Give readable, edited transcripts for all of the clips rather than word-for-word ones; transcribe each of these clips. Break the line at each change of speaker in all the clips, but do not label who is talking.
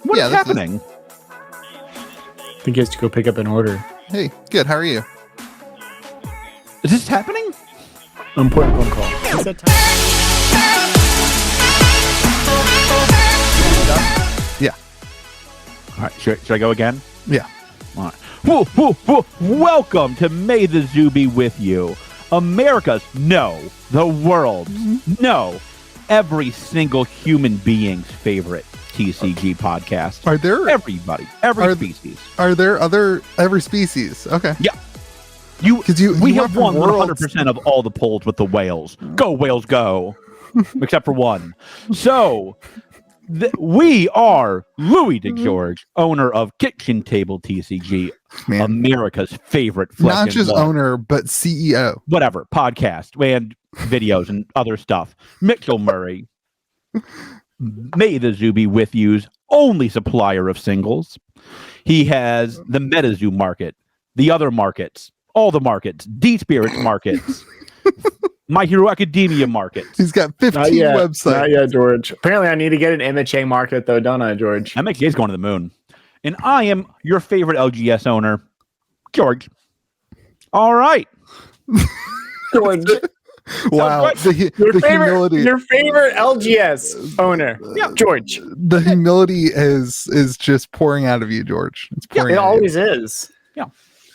What is happening?
I think he has to go pick up an order.
Hey, good. How are you?
Is this happening?
Important phone call. Is that time?
Yeah.
All right. Should I go again?
Yeah.
All right. Woo, woo, woo. Welcome to May the Zoo Be With You. America's, no, the world's, no, every single human being's favorite TCG podcast.
Are there
everybody, every species?
Are there every species? Okay.
Yeah. We have won 100% of all the polls with the whales. Go whales, go! Except for one. So we are Louis DeGeorge, owner of KitchenTableTCG, America's favorite.
Not just owner, but CEO.
Whatever podcast and videos and other stuff. Mitchell Murray, May the Zoo Be With You's only supplier of singles. He has the Metazoo market, the other markets, all the markets, D-Spirits markets, My Hero Academia markets.
He's got 15 websites.
Not yet, George. Apparently, I need to get an MHA market, though, don't I, George?
MHA is going to the moon. And I am your favorite LGS owner, George. All right.
George.
Wow.
Your favorite LGS owner, George.
The humility is just pouring out of you, George. It's pouring
it
out
always
you.
is. Yeah.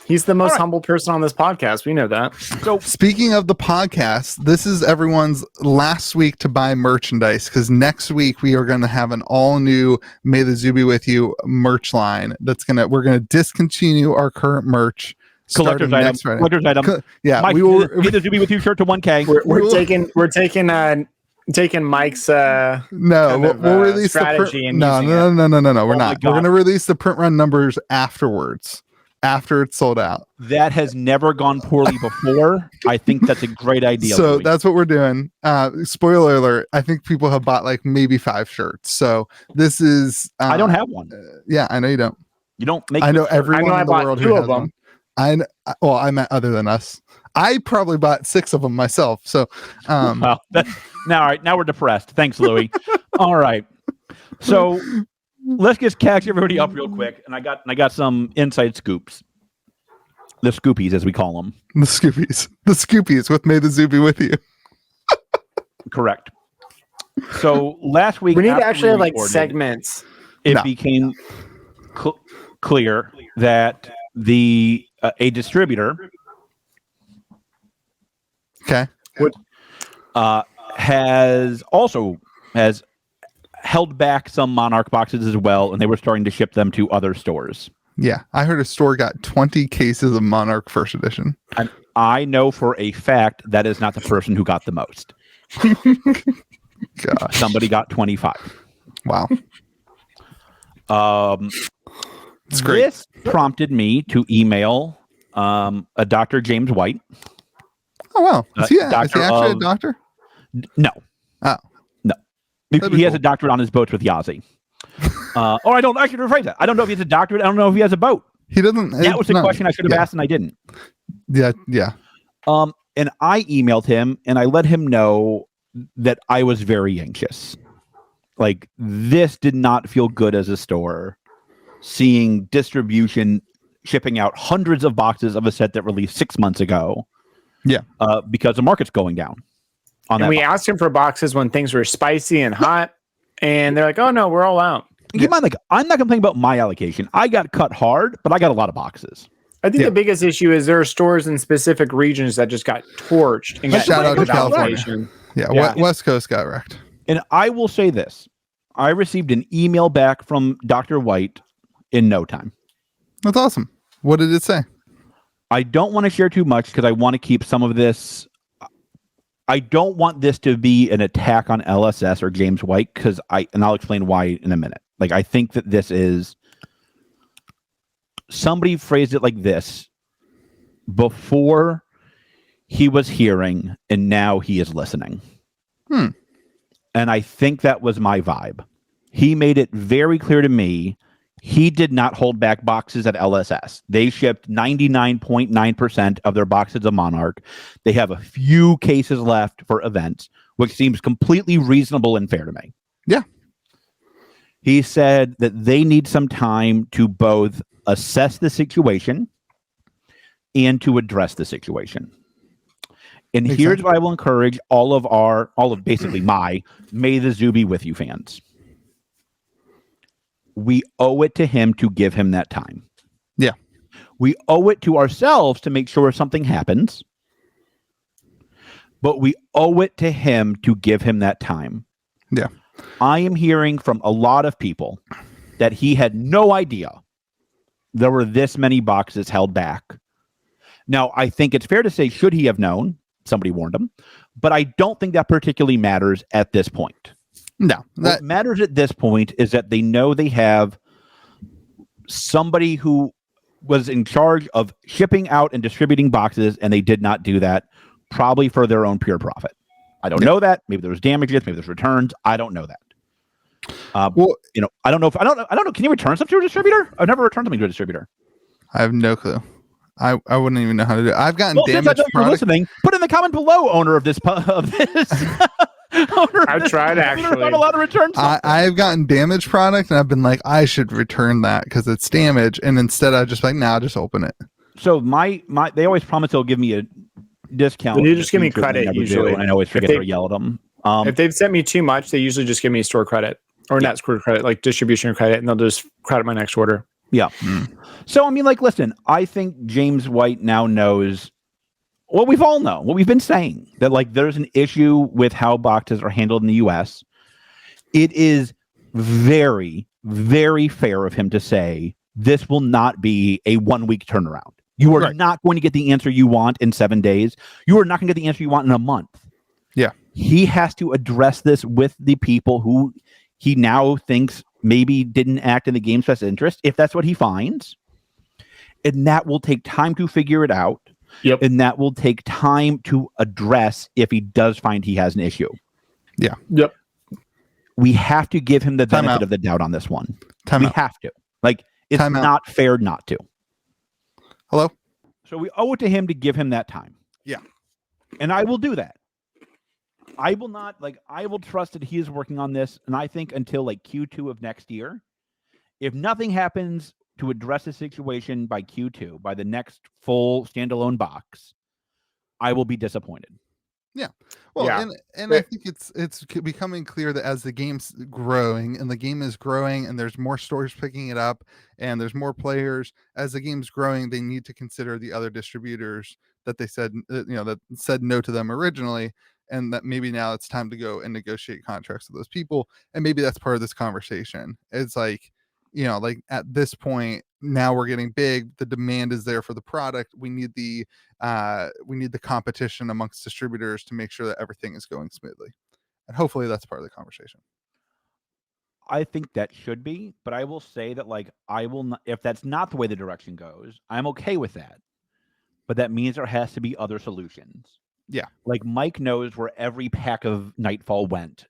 He's the most humble person on this podcast. We know that.
So,
speaking of the podcast, this is everyone's last week to buy merchandise because next week we are going to have an all new May the Zoo Be With You merch line. We're gonna discontinue our current merch.
Collector's item. Collector's item.
Yeah,
we will May the Zoo Be With You shirt to 1K.
We're taking Mike's
we'll release
strategy
the no. We're not. We're going to release the print run numbers afterwards. After it's sold out.
That has never gone poorly before. I think that's a great idea.
So that's what we're doing. Spoiler alert, I think people have bought like maybe 5 shirts. So this is
I don't have one.
Yeah, I know you don't.
You don't make
I know everyone in the world who has them. I meant other than us. I probably bought 6 of them myself. So
well, now we're depressed. Thanks, Louis. All right. So let's just catch everybody up real quick, and I got some inside scoops. The scoopies, as we call them.
The scoopies with May the Zoo Be With You.
Correct. So last week
we need to actually have like segments.
It became clear that a distributor, has held back some Monarch boxes as well, and they were starting to ship them to other stores.
Yeah, I heard a store got 20 cases of Monarch First Edition.
And I know for a fact that is not the person who got the most.
Gosh.
Somebody got 25.
Wow.
It's great. This prompted me to email a Dr. James White.
Oh, wow. Is he actually a doctor?
No.
Oh.
He has a doctorate on his boats with Yazzie. I should rephrase that. I don't know if he has a doctorate. I don't know if he has a boat.
He doesn't.
That was the question I should have asked, and I didn't.
Yeah.
And I emailed him, and I let him know that I was very anxious. Like, this did not feel good as a store. Seeing distribution shipping out hundreds of boxes of a set that released 6 months ago. Yeah. Because the market's going down.
And we asked him for boxes when things were spicy and hot, and they're like, "Oh no, we're all out."
Keep in mind, like, I'm not complaining about my allocation. I got cut hard, but I got a lot of boxes.
I think the biggest issue is there are stores in specific regions that just got torched and got
shout out to California. Yeah, West Coast got wrecked.
And I will say this: I received an email back from Dr. White in no time.
That's awesome. What did it say?
I don't want to share too much because I want to keep some of this. I don't want this to be an attack on LSS or James White and I'll explain why in a minute. Like, I think that this is, somebody phrased it like this: before he was hearing and now he is listening. And I think that was my vibe. He made it very clear to me he did not hold back boxes at LSS. They shipped 99.9% of their boxes of Monarch. They have a few cases left for events, which seems completely reasonable and fair to me.
Yeah.
He said that they need some time to both assess the situation and to address the situation. And
Makes
here's
sense.
what I will encourage all of basically my May the Zoo be with you fans. We owe it to him to give him that time.
Yeah.
We owe it to ourselves to make sure something happens. But we owe it to him to give him that time.
Yeah.
I am hearing from a lot of people that he had no idea there were this many boxes held back. Now, I think it's fair to say, should he have known? Somebody warned him. But I don't think that particularly matters at this point.
No.
What matters at this point is that they know they have somebody who was in charge of shipping out and distributing boxes, and they did not do that, probably for their own pure profit. I don't know that. Maybe there was damages. Maybe there's returns. I don't know that.
Well,
I don't know. Can you return stuff to a distributor? I've never returned something to a distributor.
I have no clue. I wouldn't even know how to do it. I've gotten
Since I know you're listening, put in the comment below, owner of this.
I've tried actually.
Not allowed to return.
I've gotten damaged product, and I've been like, I should return that because it's damaged, and instead I just like, nah, just open it.
So they always promise they'll give me a discount.
Well, you just give me credit usually,
and I always forget to yell at them.
If they've sent me too much, they usually just give me store credit or not store credit, like distribution credit, and they'll just credit my next order.
Yeah. So I mean, like, listen, I think James White now knows what we've all known, what we've been saying, that like there's an issue with how boxes are handled in the US. It is very, very fair of him to say this will not be a 1 week turnaround. You are not going to get the answer you want in 7 days. You are not going to get the answer you want in a month.
Yeah.
He has to address this with the people who he now thinks maybe didn't act in the game's best interest, if that's what he finds. And that will take time to figure it out.
Yep.
And that will take time to address if he does find he has an issue.
Yeah.
Yep.
We have to give him the benefit of the doubt on this one. We have to. Like, it's not fair not to.
Hello?
So we owe it to him to give him that time.
Yeah.
And I will do that. I will trust that he is working on this. And I think until like Q2 of next year, if nothing happens to address the situation by Q2, by the next full standalone box, I will be disappointed.
Yeah. Well, and I think it's becoming clear that as the game's growing and the game is growing and there's more stores picking it up and there's more players, as the game's growing, they need to consider the other distributors that they said, that said no to them originally, and that maybe now it's time to go and negotiate contracts with those people. And maybe that's part of this conversation. It's like, like at this point, now we're getting big. The demand is there for the product. We need the competition amongst distributors to make sure that everything is going smoothly. And hopefully that's part of the conversation.
I think that should be, but I will say that I will not, if that's not the way the direction goes, I'm okay with that. But that means there has to be other solutions.
Yeah.
Like Mike knows where every pack of Nightfall went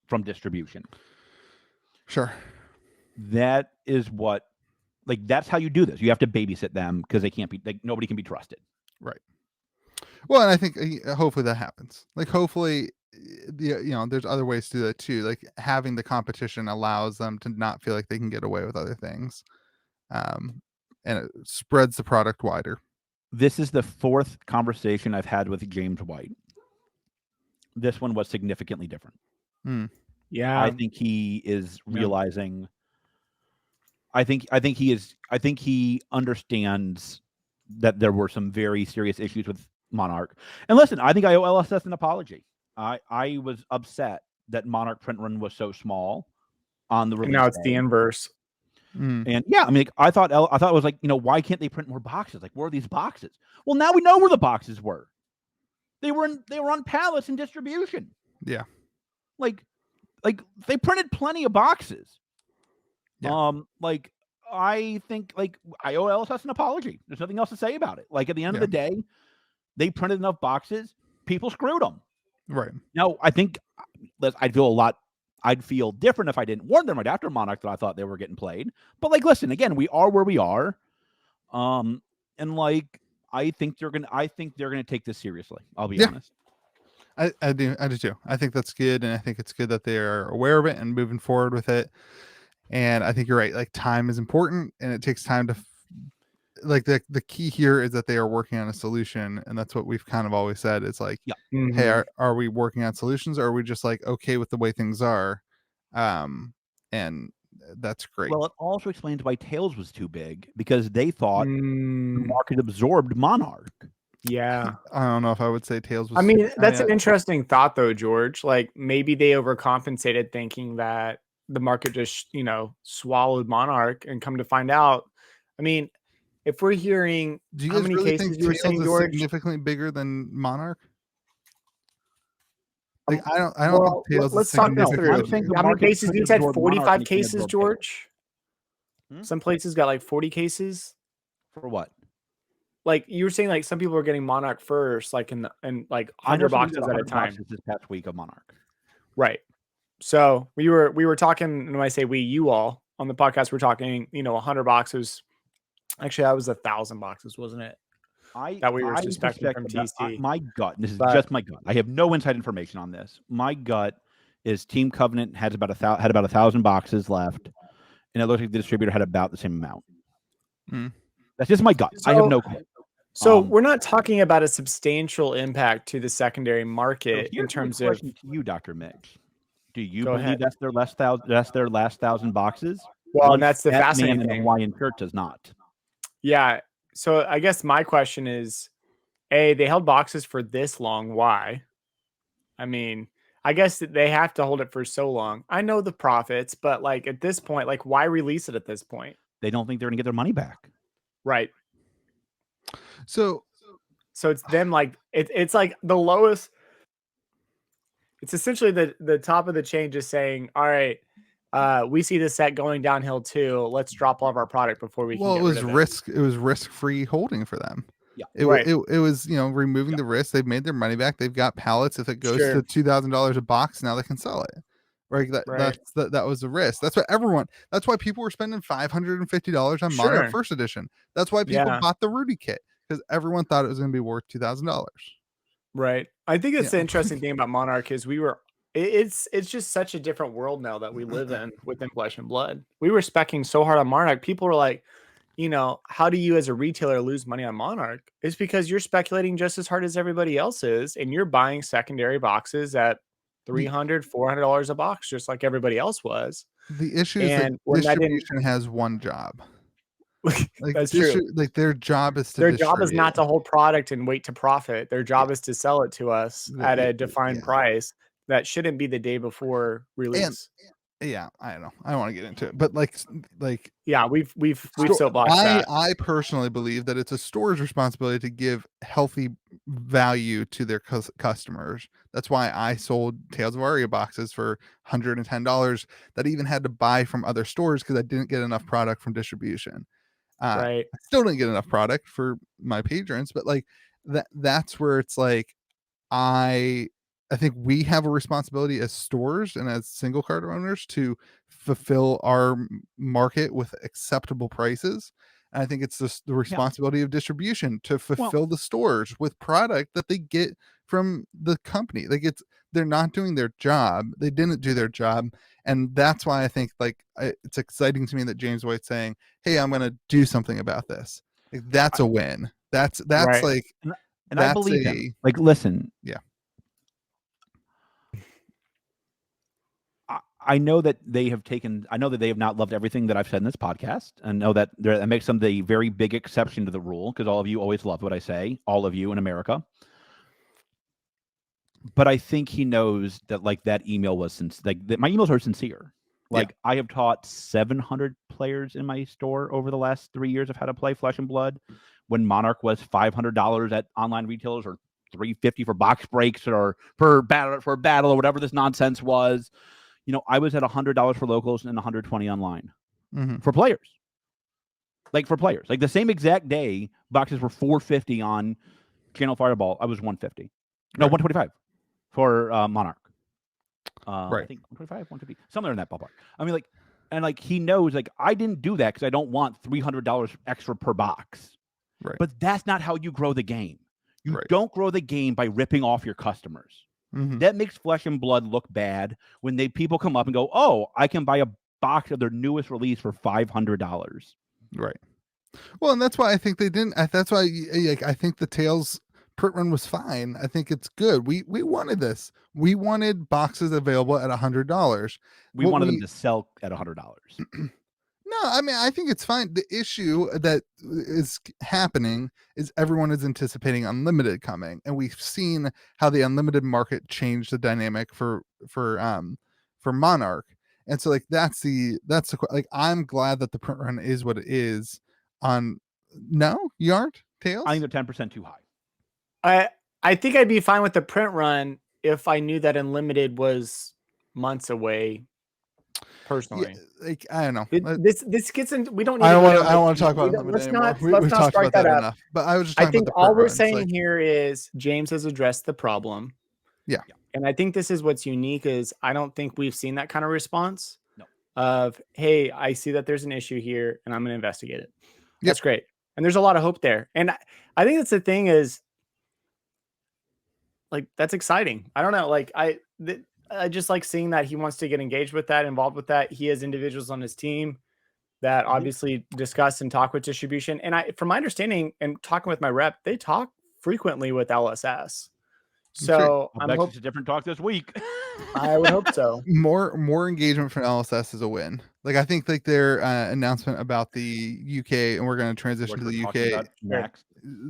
from distribution.
Sure.
That is what, that's how you do this. You have to babysit them because they can't be, nobody can be trusted.
Right. Well, and I think hopefully that happens. Hopefully, there's other ways to do that too. Like having the competition allows them to not feel like they can get away with other things. And it spreads the product wider.
This is the fourth conversation I've had with James White. This one was significantly different.
Yeah.
I think he is realizing. I think he understands that there were some very serious issues with Monarch. And listen, I think I owe LSS an apology. I was upset that Monarch print run was so small on the release.
Now it's the inverse.
And yeah, I mean, I thought it was why can't they print more boxes? Where are these boxes? Well, now we know where the boxes were. They were on pallets in distribution.
Yeah.
They printed plenty of boxes.
Yeah.
I think I owe LSS an apology. There's nothing else to say about it. At the end of the day, they printed enough boxes. People screwed them.
Right.
Now, I think I'd feel different if I didn't warn them right after Monarch that I thought they were getting played. But listen, again, we are where we are. And I think they're gonna take this seriously. I'll be honest.
I do too. I think that's good, and I think it's good that they are aware of it and moving forward with it. And I think you're right. Like time is important, and it takes time to like the key here is that they are working on a solution, and that's what we've kind of always said. It's like, hey, are we working on solutions, or are we just like okay with the way things are? And that's great.
Well, it also explains why Tails was too big, because they thought the market absorbed Monarch.
Yeah.
I don't know if I would say Tails was.
I mean, that's an interesting thought, though, George. Like maybe they overcompensated, thinking that the market just, swallowed Monarch, and come to find out. I mean, if we're hearing
do you
how
guys
many
really
cases
think
you were
Tails
saying,
is
George?
significantly bigger than Monarch? Like I don't think Tails
let's
is
talk this
significantly
through.
bigger.
How many cases? You said 45
Monarch,
cases, George. Some places got like 40 cases.
For what?
Like you were saying, like some people are getting Monarch first, like in like 100 boxes at a time.
This past week of Monarch.
Right. So we were talking, and when I say we, you all on the podcast, we're talking, 100 boxes. Actually, that was 1,000 boxes, wasn't it? That we were suspecting from TC.
My gut, and this is just my gut. I have no inside information on this. My gut is Team Covenant had about 1,000 boxes left, and it looks like the distributor had about the same amount. That's just my gut. I have no clue.
So we're not talking about a substantial impact to the secondary market in terms of.
To you, Dr. Mix. Do you believe that's their last 1,000 boxes?
Well, and that's the fascinating thing.
The Hawaiian shirt does not.
Yeah. So I guess my question is, A, they held boxes for this long. Why? I mean, I guess they have to hold it for so long. I know the profits, but like at this point, like why release it at this point?
They don't think they're going to get their money back.
Right.
So
it's them like it's like the lowest. It's essentially the top of the chain just saying, all right, we see this set going downhill too. Let's drop all of our product before we can get rid of it.
It was risk-free holding for them.
Yeah.
It was, removing the risk. They've made their money back. They've got pallets. If it goes to $2,000 a box, now they can sell it. Right. That was the risk. That's why people were spending $550 on Monarch First Edition. That's why people bought the Rudy kit, because everyone thought it was going to be worth $2,000.
Right. I think that's the interesting thing about Monarch is it's just such a different world now that we live in within Flesh and Blood. We were speccing so hard on Monarch. People were like, how do you as a retailer lose money on Monarch? It's because you're speculating just as hard as everybody else is, and you're buying secondary boxes at $300, $400 a box, just like everybody else was.
The issue is that distribution has one job. Like
that's true.
Like their job is to
their job is not to hold product and wait to profit. Their job is to sell it to us at a defined price that shouldn't be the day before release.
I don't know. I don't want to get into it, but like
we've soapboxed that.
I personally believe that it's a store's responsibility to give healthy value to their customers. That's why I sold Tales of Aria boxes for $110 that I even had to buy from other stores because I didn't get enough product from distribution.
Right.
I still didn't get enough product for my patrons, but like that's where it's like I think we have a responsibility as stores and as single card owners to fulfill our market with acceptable prices. And I think it's just the responsibility of distribution to fulfill the stores with product that they get from the company. Like they're not doing their job. They didn't do their job. And that's why I think it's exciting to me that James White's saying, hey, I'm going to do something about this. Like that's a win. That's right. Like,
and I believe him. Like, listen, I know that they have not loved everything that I've said in this podcast, and know that that makes them the very big exception to the rule, because all of you always love what I say, all of you in America. But I think he knows that that email was that my emails are sincere. I have taught 700 players in my store over the last 3 years of how to play Flesh and Blood, when Monarch was $500 at online retailers, or $350 for box breaks, or for battle or whatever this nonsense was. I was at $100 for locals and $120 online for players. Like the same exact day, boxes were $450 on Channel Fireball. I was $150. No, $125 for Monarch. I think $125, $150, somewhere in that ballpark. I mean, and he knows, I didn't do that because I don't want $300 extra per box.
Right.
But that's not how you grow the game. You don't grow the game by ripping off your customers. That makes Flesh and Blood look bad when people come up and go, oh, I can buy box of their newest release for $500.
Right. Well, and that's why I think they didn't. That's why I think the Tails print run was fine. I think it's good. We wanted this. We wanted boxes available at $100.
We wanted them to sell at $100.
No, I mean, I think it's fine. The issue that is happening is everyone is anticipating Unlimited coming, and we've seen how the Unlimited market changed the dynamic for Monarch. And so like that's the like I'm glad that the print run is what it is on. No, you aren't, Tails?
I think they're 10% too high.
I think I'd be fine with the print run if I knew that Unlimited was months away. Personally,
yeah, like I don't know.
This gets in. We don't need.
I don't want to talk about Unlimited anymore. We've talked about that enough. But I was just.
I think all we're saying here is James has addressed the problem.
Yeah,
and I think this is what's unique is I don't think we've seen that kind of response.
No.
Of hey, I see that there's an issue here, and I'm going to investigate it. That's great, and there's a lot of hope there. And I think that's the thing is, like that's exciting. I don't know, like I just like seeing that he wants to get engaged with that, involved with that. He has individuals on his team that obviously discuss and talk with distribution. And from my understanding and talking with my rep, they talk frequently with LSS. So
I'm hoping it's a different talk this week.
I would hope so.
More engagement from LSS is a win. Like I think like their announcement about the UK, and we're going to transition to the UK
next.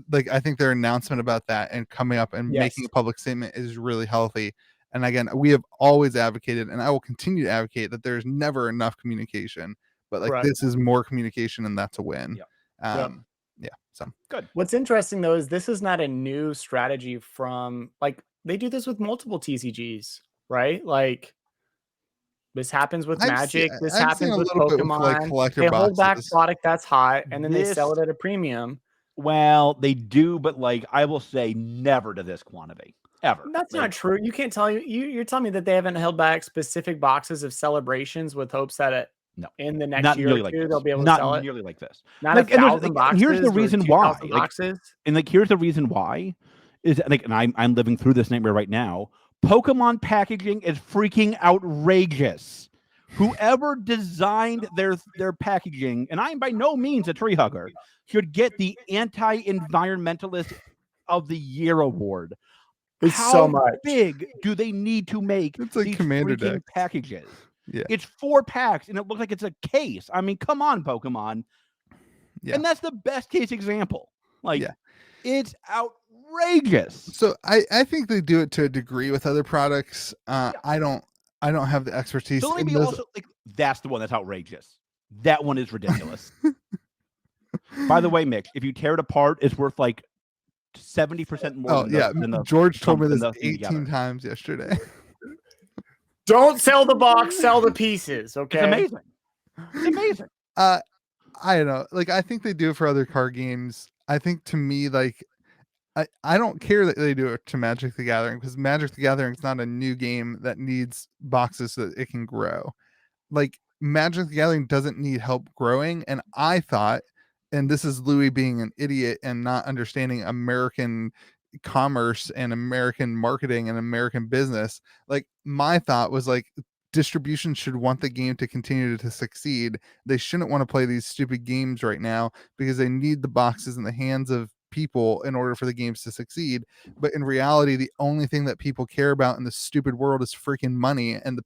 Like I think their announcement about that and coming up and making a public statement is really healthy. And again, we have always advocated, and I will continue to advocate that there's never enough communication. But like this is more communication, and that's a win. Yeah. So
good.
What's interesting though is this is not a new strategy from like they do this with multiple TCGs, right? Like this happens with Magic. This happens with Pokemon.
With,
they hold back product that's hot, and then they sell it at a premium.
Well, they do, but like I will say, never to this quantity. Ever.
That's not true. You can't tell you're telling me that they haven't held back specific boxes of celebrations with hopes that in the next year or two they'll be able to sell it.
Not nearly like this.
Not like, 1,000 boxes.
Here's the reason why.
Boxes.
Here's the reason why is like, and I'm living through this nightmare right now. Pokemon packaging is freaking outrageous. Whoever designed their packaging, and I'm by no means a tree hugger, should get the anti-environmentalist of the year award. How big do they need to make these freaking packages?
Yeah.
It's 4 packs and it looks like it's a case. I mean, come on, Pokemon. Yeah. And that's the best case example. Like, it's outrageous.
So I think they do it to a degree with other products. I don't have the expertise.
So maybe also like that's the one that's outrageous. That one is ridiculous. By the way, Mick, if you tear it apart, it's worth like 70% more.
George told me this 18 times yesterday.
Don't sell the box, sell the pieces. Okay.
It's amazing. It's amazing.
I don't know. Like, I think they do it for other card games. I think to me, like, I don't care that they do it to Magic the Gathering because Magic the Gathering is not a new game that needs boxes so that it can grow. Like, Magic the Gathering doesn't need help growing. And I thought, and this is Louis being an idiot and not understanding American commerce and American marketing and American business. Like, my thought was like distribution should want the game to continue to succeed. They shouldn't want to play these stupid games right now because they need the boxes in the hands of people in order for the games to succeed. But in reality, the only thing that people care about in the stupid world is freaking money. And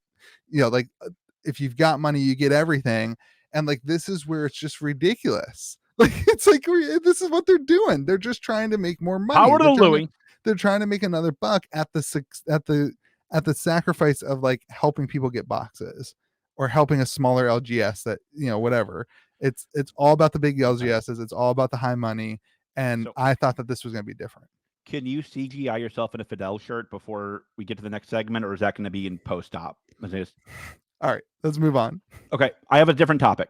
like if you've got money, you get everything. And like, this is where it's just ridiculous. Like, it's like, this is what they're doing. They're just trying to make more money.
Power to Louis.
They're trying to make another buck at the sacrifice of like helping people get boxes or helping a smaller LGS that, whatever. It's all about the big LGSs. It's all about the high money. And I thought that this was going to be different.
Can you CGI yourself in a Fidel shirt before we get to the next segment, or is that going to be in post-op?
All right, let's move on.
Okay, I have a different topic.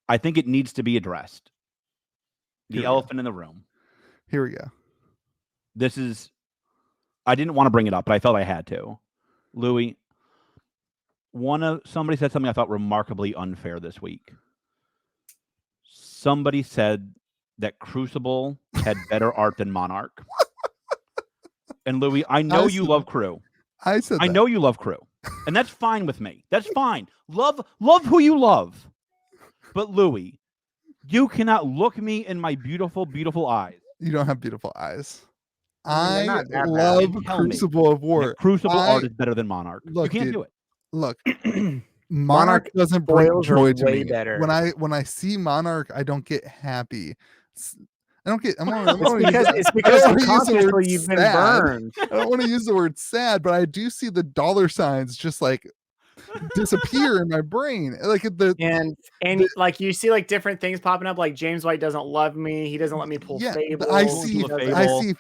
I think it needs to be addressed. The elephant in the room.
Here we go.
I didn't want to bring it up, but I felt I had to. Louis, somebody said something I thought remarkably unfair this week. Somebody said that Crucible had better art than Monarch. And Louis, I know you love Crew.
I said that.
I know you love Crew. And that's fine with me. That's fine. Love who you love. But Louis, you cannot look me in my beautiful, beautiful eyes.
You don't have beautiful eyes.
I mean,
I
they're not that bad.
love
And tell me
Crucible of War.
that Crucible art is better than Monarch.
Look,
you can't
dude,
do it.
Look, Monarch doesn't bring
foils are
joy to
way
me.
better.
When I see Monarch, I don't get happy. I don't get.
It's because subconsciously you've been burned.
I don't want to use the word sad, but I do see the dollar signs just like disappear in my brain. Like
like you see like different things popping up. Like James White doesn't love me. He doesn't let me pull Fable.
I see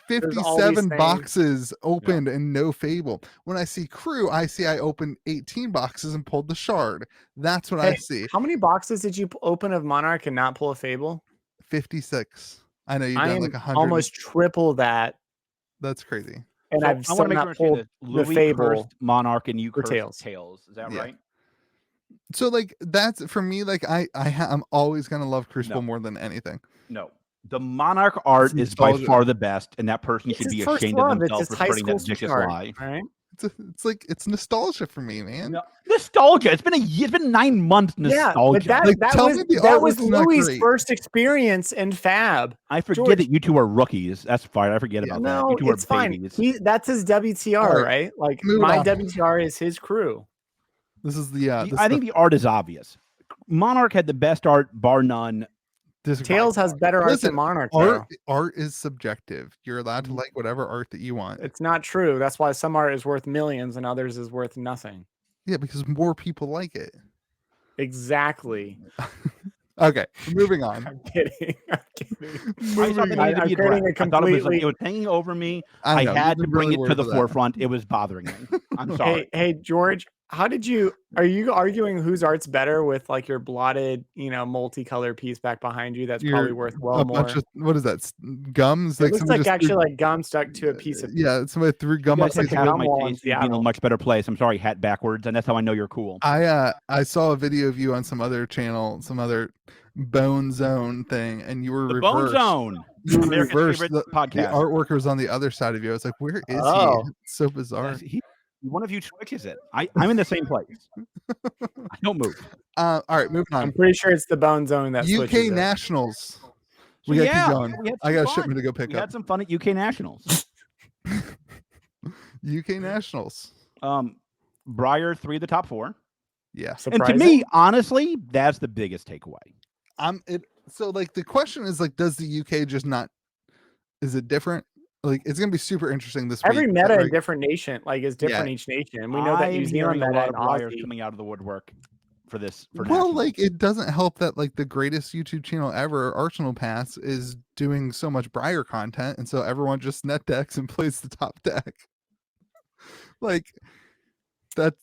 57 boxes opened and no Fable. When I see Crew, I opened 18 boxes and pulled the Shard. That's what I see.
How many boxes did you open of Monarch and not pull a Fable?
56. I know you've done like 100.
Almost triple that.
That's crazy.
And
So
I've still not pulled the Fable.
Monarch, and you
for
Tails. Is that right?
So like that's for me. Like I'm always gonna love Crucible more than anything.
No, the Monarch art is by far the best, and that person should be ashamed of themselves for spreading that vicious lie.
Right?
It's nostalgia for me, man.
No, nostalgia. It's been 9 months. Nostalgia.
Yeah, but that was Louis' first experience in Fab.
I forget that you two are rookies. That's fine. I forget about that. You two
it's fine. That's his WTR, right? Like my WTR is his Crew.
This is the.
I think the art is obvious. Monarch had the best art, bar none.
Tails has better art than Monarch.
Art is subjective. You're allowed to like whatever art that you want.
It's not true. That's why some art is worth millions and others is worth nothing.
Yeah, because more people like it.
Exactly.
Okay, moving on.
I'm kidding.
I thought it was hanging over me. I had to bring it to the forefront. It was bothering me. I'm sorry.
Hey, George, are you arguing whose art's better with like your blotted, multicolor piece back behind you? That's probably worth more.
What is that? Gums?
It looks like actually like gum stuck to a piece of.
Yeah, somebody threw gum up.
Like have my taste in a much better place. I'm sorry, hat backwards, and that's how I know you're cool.
I saw a video of you on some other channel, some other Bone Zone thing, and you were reversed.
Bone Zone.
You were reversed.
Podcast.
The artwork was on the other side of you. I was like, where is he? It's so bizarre.
One of you switches it. I'm in the same place. I don't move.
All right, moving on.
I'm pretty sure it's the Bone Zone that
UK Nationals. We got to keep going. I got a shipment to go pick up.
We had some fun at UK Nationals.
UK Nationals.
Briar 3 of the top 4.
Yeah.
Surprising. And to me, honestly, that's the biggest takeaway.
So like the question is like, does the UK just not? Is it different? Like it's gonna be super interesting this week.
Every meta in different nation is different each nation. We know that New Zealand meta and Aussie
coming out of the woodwork for this.
Like it doesn't help that like the greatest YouTube channel ever, Arsenal Pass, is doing so much Briar content, and so everyone just net decks and plays the top deck. Like that,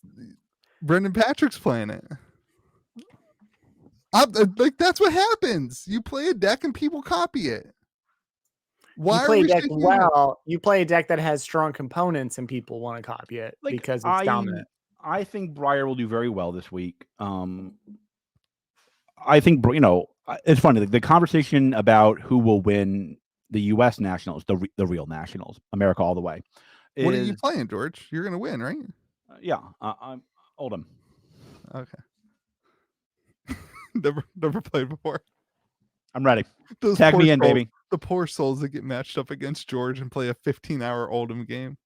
Brendan Patrick's playing it. Like that's what happens. You play a deck and people copy it.
You play a deck that has strong components and people want to copy it because it's dominant.
I think Briar will do very well this week. I think it's funny the conversation about who will win the U.S. Nationals, the real Nationals, America all the way.
What are you playing, George? You're gonna win, right?
Yeah, I'm Oldham.
Okay. Never played before.
I'm ready. Tag me in, baby.
The poor souls that get matched up against George and play a 15-hour Oldham game.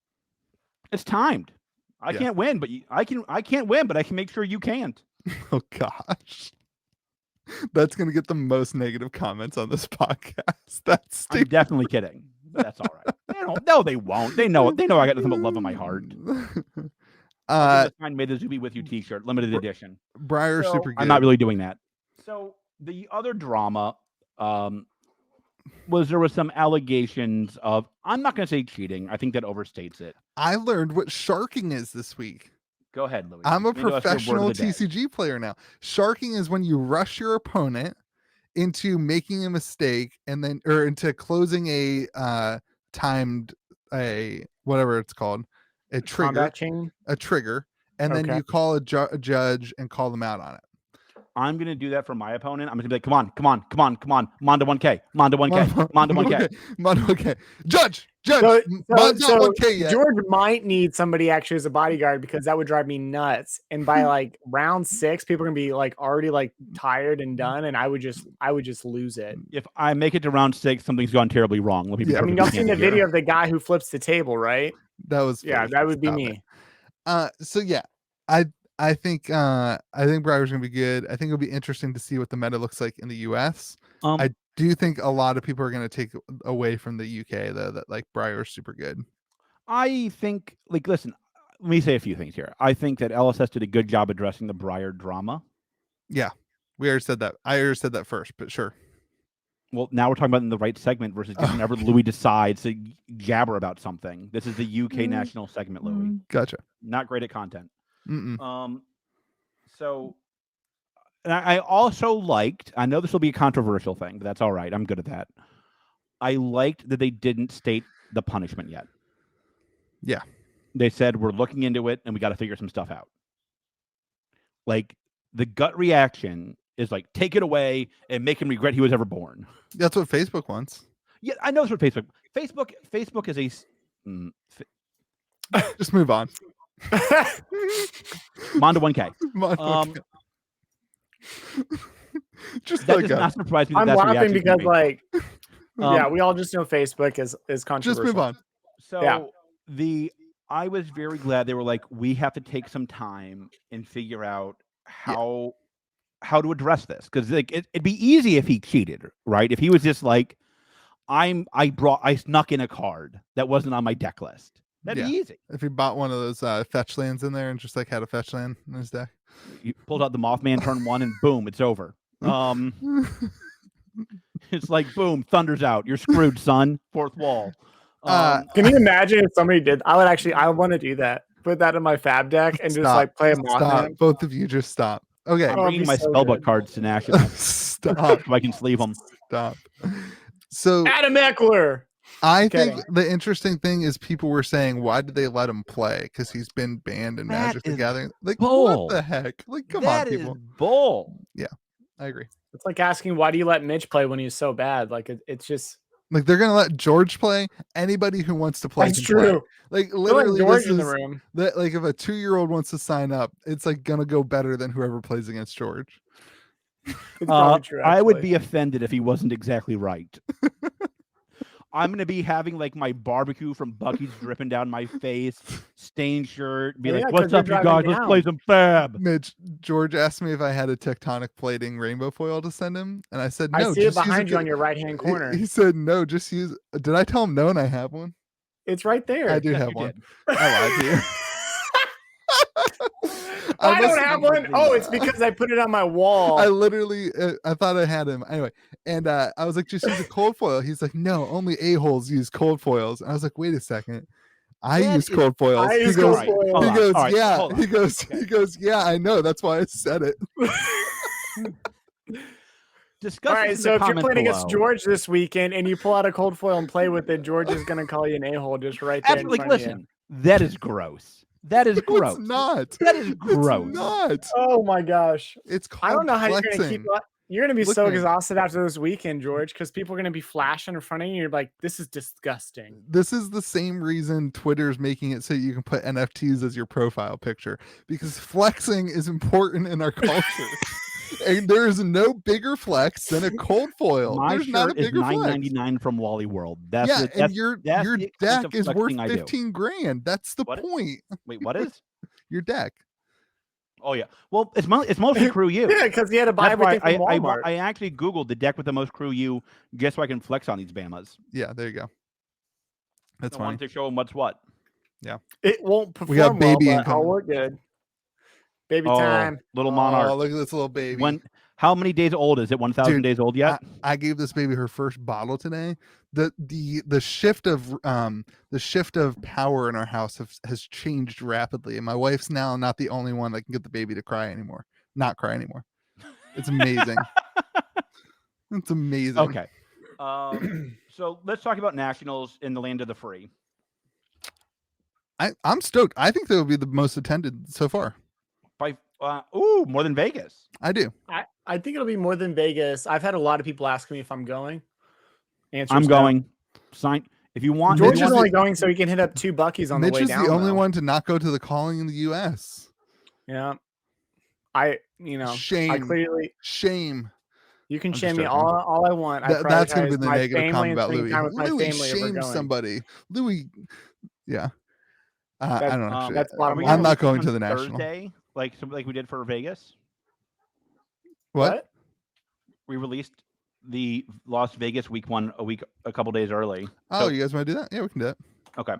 It's timed. I can't win, but I can't win, but I can make sure you can't.
Oh gosh. That's gonna get the most negative comments on this podcast.
I'm definitely kidding. But that's all right. No, they won't. They know I got nothing but love in my heart. Made the Zuby with you t-shirt, limited edition.
Briar super good.
I'm not really doing that. So the other drama was there was some allegations of, I'm not going to say cheating. I think that overstates it.
I learned what sharking is this week.
Go ahead, Louis.
I'm a professional TCG player now. Sharking is when you rush your opponent into making a mistake or into closing a timed whatever it's called, a trigger, and then you call a judge and call them out on it.
I'm going to do that for my opponent. I'm going to be like, come on. Mondo 1K. Mondo 1K.
Mondo 1K. Judge. Judge, mine's not 1K yet.
George might need somebody actually as a bodyguard because that would drive me nuts. And by like round 6, people are gonna be like already like tired and done, and I would just lose it.
If I make it to round 6, something's gone terribly wrong. Let me
I mean, y'all seen the video of the guy who flips the table, right?
That was
that would be me.
So yeah, I think Briar's gonna be good. I think it'll be interesting to see what the meta looks like in the US. I do think a lot of people are going to take away from the UK though, that like Briar's super good.
I think, like, listen, let me say a few things here. I think that LSS did a good job addressing the Briar drama.
Yeah, we already said that. I already said that first, but sure.
Well, now we're talking about in the right segment versus whenever Louis decides to jabber about something. This is the UK national segment, Louis.
Gotcha.
Not great at content. So, and I also liked, I know this will be a controversial thing, but that's all right. I'm good at that. I liked that they didn't state the punishment yet.
Yeah.
They said, we're looking into it and we got to figure some stuff out. Like, the gut reaction is like, take it away and make him regret he was ever born.
That's what Facebook wants.
Yeah, I know that's what Facebook is a...
Just move on.
Mondo 1K.
Just
that does not surprise me.
I'm laughing because, like, we all just know Facebook is controversial.
Just move on.
So I was very glad they were like, we have to take some time and figure out how to address this, because like it'd be easy if he cheated, right? If he was just like, I snuck in a card that wasn't on my deck list. That'd be easy.
If he bought one of those fetch lands in there and just like had a fetch land in his deck.
You pulled out the Mothman turn 1 and boom, it's over. It's like, boom, thunder's out. You're screwed, son. Fourth wall.
Can you imagine if somebody did? I want to do that. Put that in my Fab deck and just like play a Mothman.
Both of you just stop. Okay.
I'm bringing my spellbook cards to National.
Stop.
So I can sleeve them.
Stop. So
Adam Eckler.
I think the interesting thing is people were saying, why did they let him play? Because he's been banned in Magic the Gathering. Like, what the heck? Like, come on, people.
That is bull.
Yeah, I agree.
It's like asking, why do you let Mitch play when he's so bad? Like, it's just...
Like, they're going to let George play. Anybody who wants to play
That's true.
Play. Like, literally,
George in the room.
That, like, if a 2-year-old wants to sign up, it's, like, going to go better than whoever plays against George.
It's probably true,
I would be offended if he wasn't exactly right. I'm going to be having like my barbecue from Bucky's dripping down my face, stained shirt, be like, what's up, you guys? Let's play some Fab.
Mitch, George asked me if I had a tectonic plating rainbow foil to send him. And I said, no.
I see it behind you on your right-hand corner.
He said, no, just use... Did I tell him no and I have one?
It's right there.
I do have one. I lied to you.
I don't have one. Oh, it's because I put it on my wall.
I literally, I thought I had him anyway, and I was like, just use a cold foil. He's like, no, only a-holes use cold foils. And I was like, wait a second, I use cold foils. He goes, yeah, I know. That's why I said it.
All right, so if you're playing against George this weekend and you pull out a cold foil and play with it, George is going to call you an a-hole just right there.
Absolutely, listen, that is gross. That is gross.
It's not.
That is gross.
It's not.
Oh my gosh.
It's called
I don't know how
flexing.
you're going to keep. You're going to be so exhausted after this weekend, George, because people are going to be flashing in front of you. You're like, this is disgusting.
This is the same reason Twitter's making it so you can put NFTs as your profile picture, because flexing is important in our culture. And there is no bigger flex than a cold foil.
My
There's not a bigger flex.
$9.99 from Wally World.
And your deck is worth 15 grand. That's the point.
Wait, what is
your deck?
Oh yeah. Well, it's mostly Crew U.
Yeah, because he had to buy everything from Walmart.
I actually Googled the deck with the most Crew U just so I can flex on these Bamas.
Yeah, there you go. That's fine.
I wanted to show them what's what.
Yeah.
It won't perform.
We got baby
well, but I'll work good. Baby time.
Little monarch.
Oh, look at this little baby.
How many days old is it? 1,000 days old yet?
I gave this baby her first bottle today. The shift of power in our house has changed rapidly, and my wife's now not the only one that can get the baby to not cry anymore. It's amazing. It's amazing.
Okay. So let's talk about nationals in the land of the free.
I'm stoked. I think they will be the most attended so far.
More than Vegas.
I do.
I think it'll be more than Vegas. I've had a lot of people asking me if I'm going.
I'm going. Sign. If you want,
George
Mitch
is
is
only
the-
going so he can hit up 2 Buc-ee's on
Mitch
the way
is
down.
the only
though.
one to not go to the calling in the U.S.
Yeah.
Shame. Shame.
You can
I'm
shame
just
me
joking.
all I want.
That's going to be
prioritize
the
my
negative
family
comment
and
about
spending
Louis.
time with my
Louis
family over
shamed
going.
somebody. Louis, yeah. I
That's-
don't actually.
that's bottom
Are we
line.
I'm not
release
going
on
to the national.
Thursday, like we did for Vegas.
What?
We released the Las Vegas week 1 a couple days early.
Oh,
So-
you guys want to do that? Yeah, we can do that.
Okay.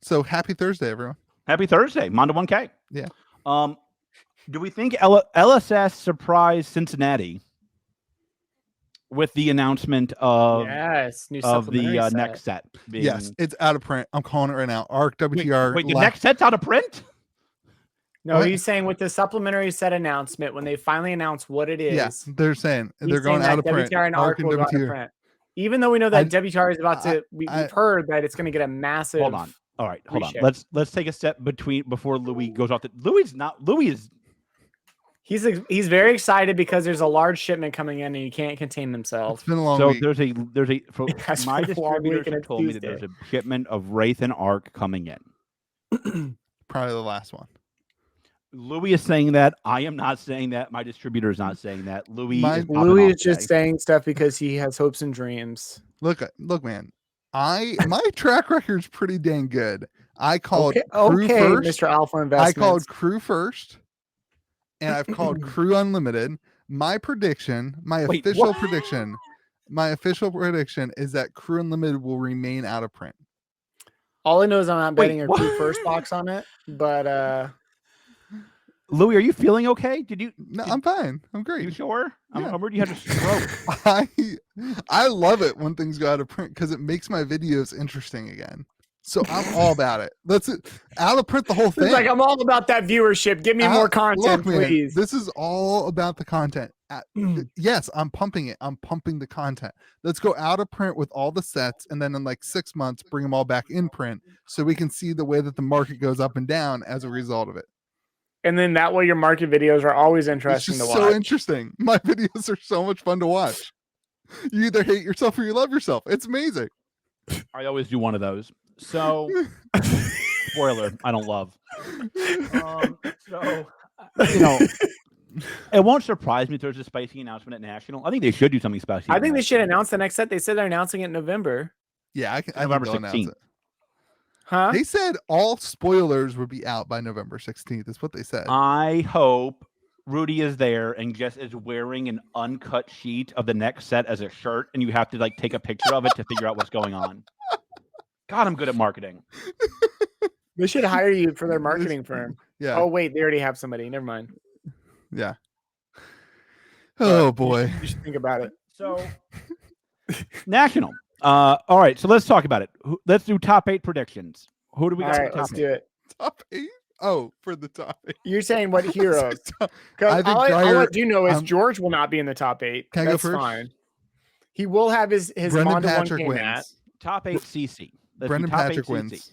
So happy Thursday, everyone.
Happy Thursday, Mondo 1K.
Yeah.
Do we think LSS surprised Cincinnati with the announcement of
Yes, new
the
supplementary set.
next set? Being...
Yes, it's out of print. I'm calling it right now. ARC WTR.
Wait, the next set's out of print?
No,
What?
he's saying with the supplementary set announcement, when they finally announce what it is,
Yeah, they're saying
he's
they're going
saying
out of
that
print.
WTR and ARC
and
will go out of
WTR.
print. Even though we know that WTR is about to, we've
I-
heard that it's going to get a massive.
Hold on. All right, hold
Reshape.
on. Let's take a step before Louis goes off. Louis is
He's very excited because there's a large shipment coming in and he can't contain
It's
himself.
been a long
so
week.
there's a for
It has
my
been a long week
distributors
and
have
it's
told me that there's
Tuesday.
a shipment of Wraith and Arc coming in.
Probably the last one.
Louis is saying that. I am not saying that. My distributor is not saying that. Louis
My-
is popping
Louis
off
is just
today.
saying stuff because he has hopes and dreams.
Look, man. My track record's pretty dang good. I called
Okay,
Crew first.
Mr. Alpha
I
Investments.
called Crew first, and I've called Crew Unlimited. My prediction, my
Wait,
official
what?
prediction, is that Crew Unlimited will remain out of print.
All I know is I'm not betting a
what?
Crew first box on it, but
Louis, are you feeling okay?
No, I'm fine. I'm
You
great.
sure?
Yeah.
I'm worried you had a stroke.
I love it when things go out of print because it makes my videos interesting again. So I'm all about it. Let's out of print the whole thing.
it's like I'm all about that viewership. Give me more content,
Look, man,
please.
this is all about the content. Yes, I'm pumping it. I'm pumping the content. Let's go out of print with all the sets, and then in like 6 months, bring them all back in print so we can see the way that the market goes up and down as a result of it.
And then that way your market videos are always
It's
interesting
just
to
so
watch.
interesting. My videos are so much fun to watch. You either hate yourself or you love yourself. It's amazing.
I always do one of those. So, spoiler, I don't love. So, it won't surprise me if there's a spicy announcement at National. I think they should do something spicy.
I
at
think they should
National.
announce the next set. They said they're announcing it in November.
Yeah, I think
November
they'll announce
16th.
it.
Huh?
They said all spoilers would be out by November 16th. Is what they said.
I hope Rudy is there and just is wearing an uncut sheet of the next set as a shirt, and you have to like take a picture of it to figure out what's going on. God, I'm good at marketing.
They should hire you for their marketing firm.
Yeah.
Oh, wait, they already have somebody. Never mind.
Yeah. Oh boy.
You should think about it.
So, National. All right, so let's talk about it. Let's do top 8 predictions. Who do we
All
got?
right,
for
let's
top
do it.
Top 8? Oh, for the top 8.
You're saying what heroes?
I
Because
think
all
Dreyer-
I do know is
I'm-
George will not be in the top 8.
Can I go
That's
first?
fine. He will have his
Brendan
Mondo
Patrick
1K
wins.
mat.
Top 8 CC. Let's do
Brendan
top 8
Patrick
CC.
wins.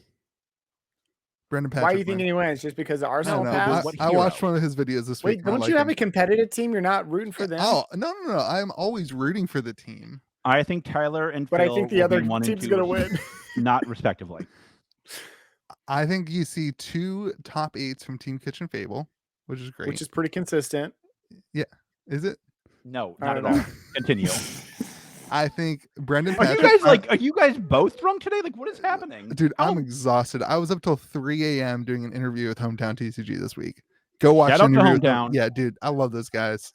Brendan Patrick.
Why are you thinking
wins.
he wins? Just because the
I
Arsenal
don't know.
pass?
What
I watched
hero?
one of his videos this
Wait,
week. and I
don't
like
you have
him.
a competitive team? You're not rooting for them?
Oh, no. I'm always rooting for the team.
I think Tyler and
But I
Phil
think the
will
other
be 1 and
team's
2,
going to win.
not respectively.
I think you see 2 top 8s from Team Kitchen Fable, which is great.
Which is pretty consistent.
Is it?
No,
I
not at
don't
all.
know.
Continue.
I think Brendan
Are you
Patrick.
guys are you guys both drunk today? Like, what is happening?
Dude,
How-
I'm exhausted. I was up till 3 a.m. doing an interview with Hometown TCG this week. Go watch
Shout
the
out to
interview with them.
Hometown.
Yeah, dude, I love those guys.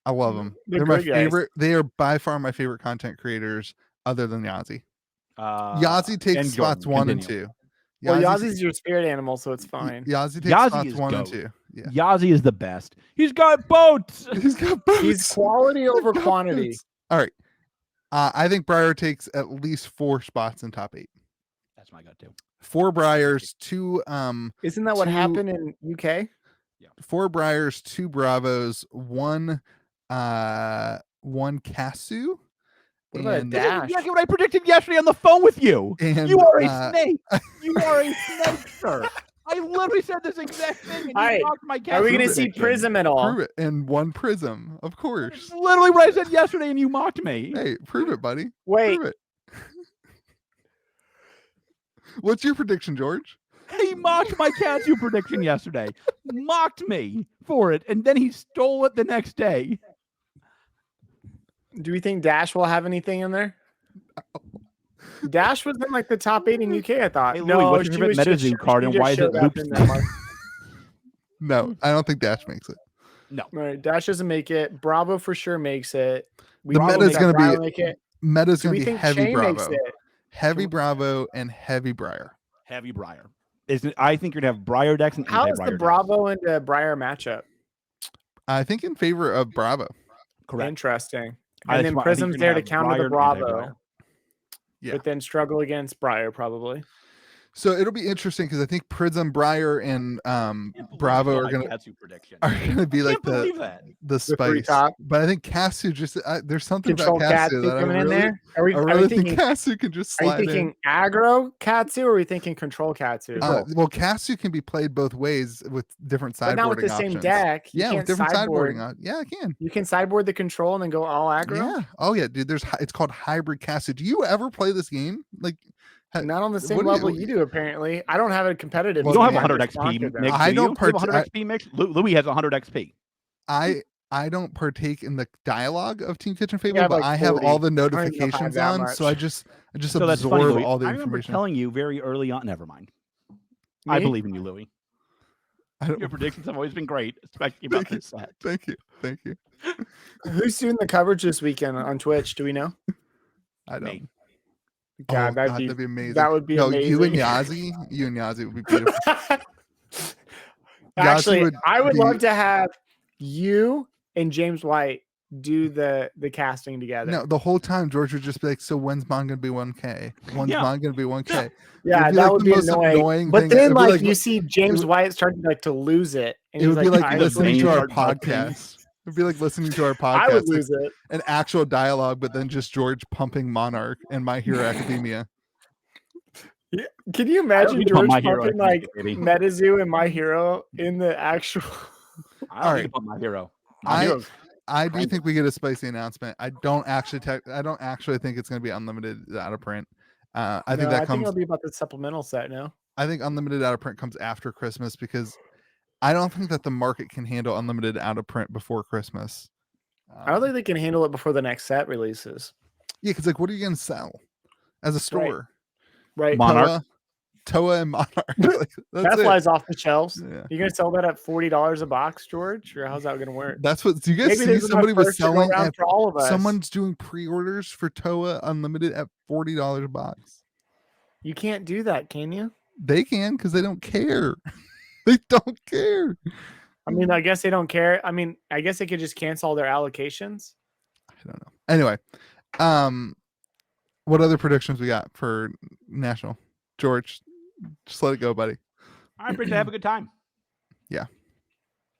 I love them.
They're
They're my
great guys.
favorite. They are by far my favorite content creators, other than Yazzie. Yazzie
and
takes spots
Jordan,
1 and
continue.
2.
Well, Yazi's your spirit animal, so it's fine.
Yazzie takes
Yazzie
spots
is
1 and
goat.
2. Yeah,
Yazzie is the best. He's got boats.
he's got boats.
He's quality over
He's got
quantity.
boats. All right. I think Breyer takes at least 4 spots in top 8.
That's my gut too.
4 Breyers, 2
Isn't that what
Two-
happened in UK?
4 Breyers, 2 Bravos, 1 Casu.
What about a
and-
dash?
This is exactly what I predicted yesterday on the phone with you.
And,
You are a
uh,
snake. You are a snake, sir. I literally said this exact thing. And
Alright,
you mocked my
Are we
guess
going to see
prediction.
Prism at all?
Prove it. And 1 Prism, of course.
It's literally what I said yesterday, and you mocked me.
Hey, prove it, buddy.
Wait,
Prove it.
don't
What's your prediction, George?
He mocked my Katsu prediction yesterday. Mocked me for it, and then he stole it the next day.
Do we think Dash will have anything in there? Dash was in like the top 8 in UK, I thought.
Hey, Louis, what's your favorite Metazoo card, and why is it Loops?
No, I don't think Dash makes it.
No.
All right, Dash doesn't make it. Bravo for sure makes it.
The meta's going to be
it.
Meta's
Do
going
we
to be
think
heavy
Chain makes
Bravo,
it?
heavy Bravo, and heavy Briar.
Heavy Briar. I think you're gonna have Briar decks and
how is the
anti-Briar
Bravo and Briar matchup?
I think in favor of Bravo.
Correct.
Interesting. And then Prism's there to counter the Bravo.
Yeah.
But then struggle against Briar probably.
So it'll be interesting because I think Prism, Briar, and Bravo are gonna be like the spice. But I think Katsu just there's something
Control
about Katsu that
coming
I really,
in there. Are we
think
thinking
Katsu can just slide
Are you thinking aggro Katsu or are we thinking control Katsu?
Well, Katsu can be played both ways with different sideboarding
but not with the
options.
same deck.
Yeah, with different sideboarding. Yeah, I can.
You can sideboard the control and then go all aggro.
Yeah. Oh yeah, dude. It's called hybrid Katsu. Do you ever play this game? Like.
Not on the same level you do, apparently. I don't have a competitive.
You don't have 100 XP mix.
I don't
have 100 XP mix. Louis has 100 XP.
I don't partake in the dialogue of Team Kitchen Fable, but
like
I have all the notifications on, so I just absorb all the information.
I remember telling you very early on. Never mind. Me? I believe in you, Louis. Your predictions have always been great, especially about this set.
Thank you.
Who's doing the coverage this weekend on Twitch? Do we know?
I don't.
Me.
God, that'd be
amazing.
That would be amazing.
You and Yazzie would be beautiful.
Actually, I would love to have you and James White do the casting together.
No, the whole time George would just be like, "So when's mine gonna be 1K? When's mine gonna be 1K?"
Yeah, that would be annoying. But then, like, you see James White starting to lose it, and
it would be like listening to our podcast. It'd be like listening to our podcast.
I would lose it.
An actual dialogue, but then just George pumping Monarch and My Hero Academia.
Yeah. Can you imagine George pumping like Metazoo and My Hero in the actual?
All right, My Hero.
I do think we get a spicy announcement. I don't actually think it's going to be unlimited out of print. I think it'll
be about the supplemental set now.
I think unlimited out of print comes after Christmas because I don't think that the market can handle unlimited out of print before Christmas.
I don't think they can handle it before the next set releases.
Yeah, because like, what are you going to sell as a store?
Right.
Monarch.
Toa and Monarch.
Like, that flies off the shelves. Yeah. You're going to sell that at $40 a box, George? Or how's that going to work?
That's what. Do you guys see somebody was selling for all of us? Someone's doing pre-orders for Toa Unlimited at $40 a box.
You can't do that, can you?
They can because they don't care. They don't care.
I mean, I guess they don't care. I mean, I guess they could just cancel their allocations.
I don't know. Anyway, what other predictions we got for National? George, just let it go, buddy.
I'm ready to have a good time.
Yeah.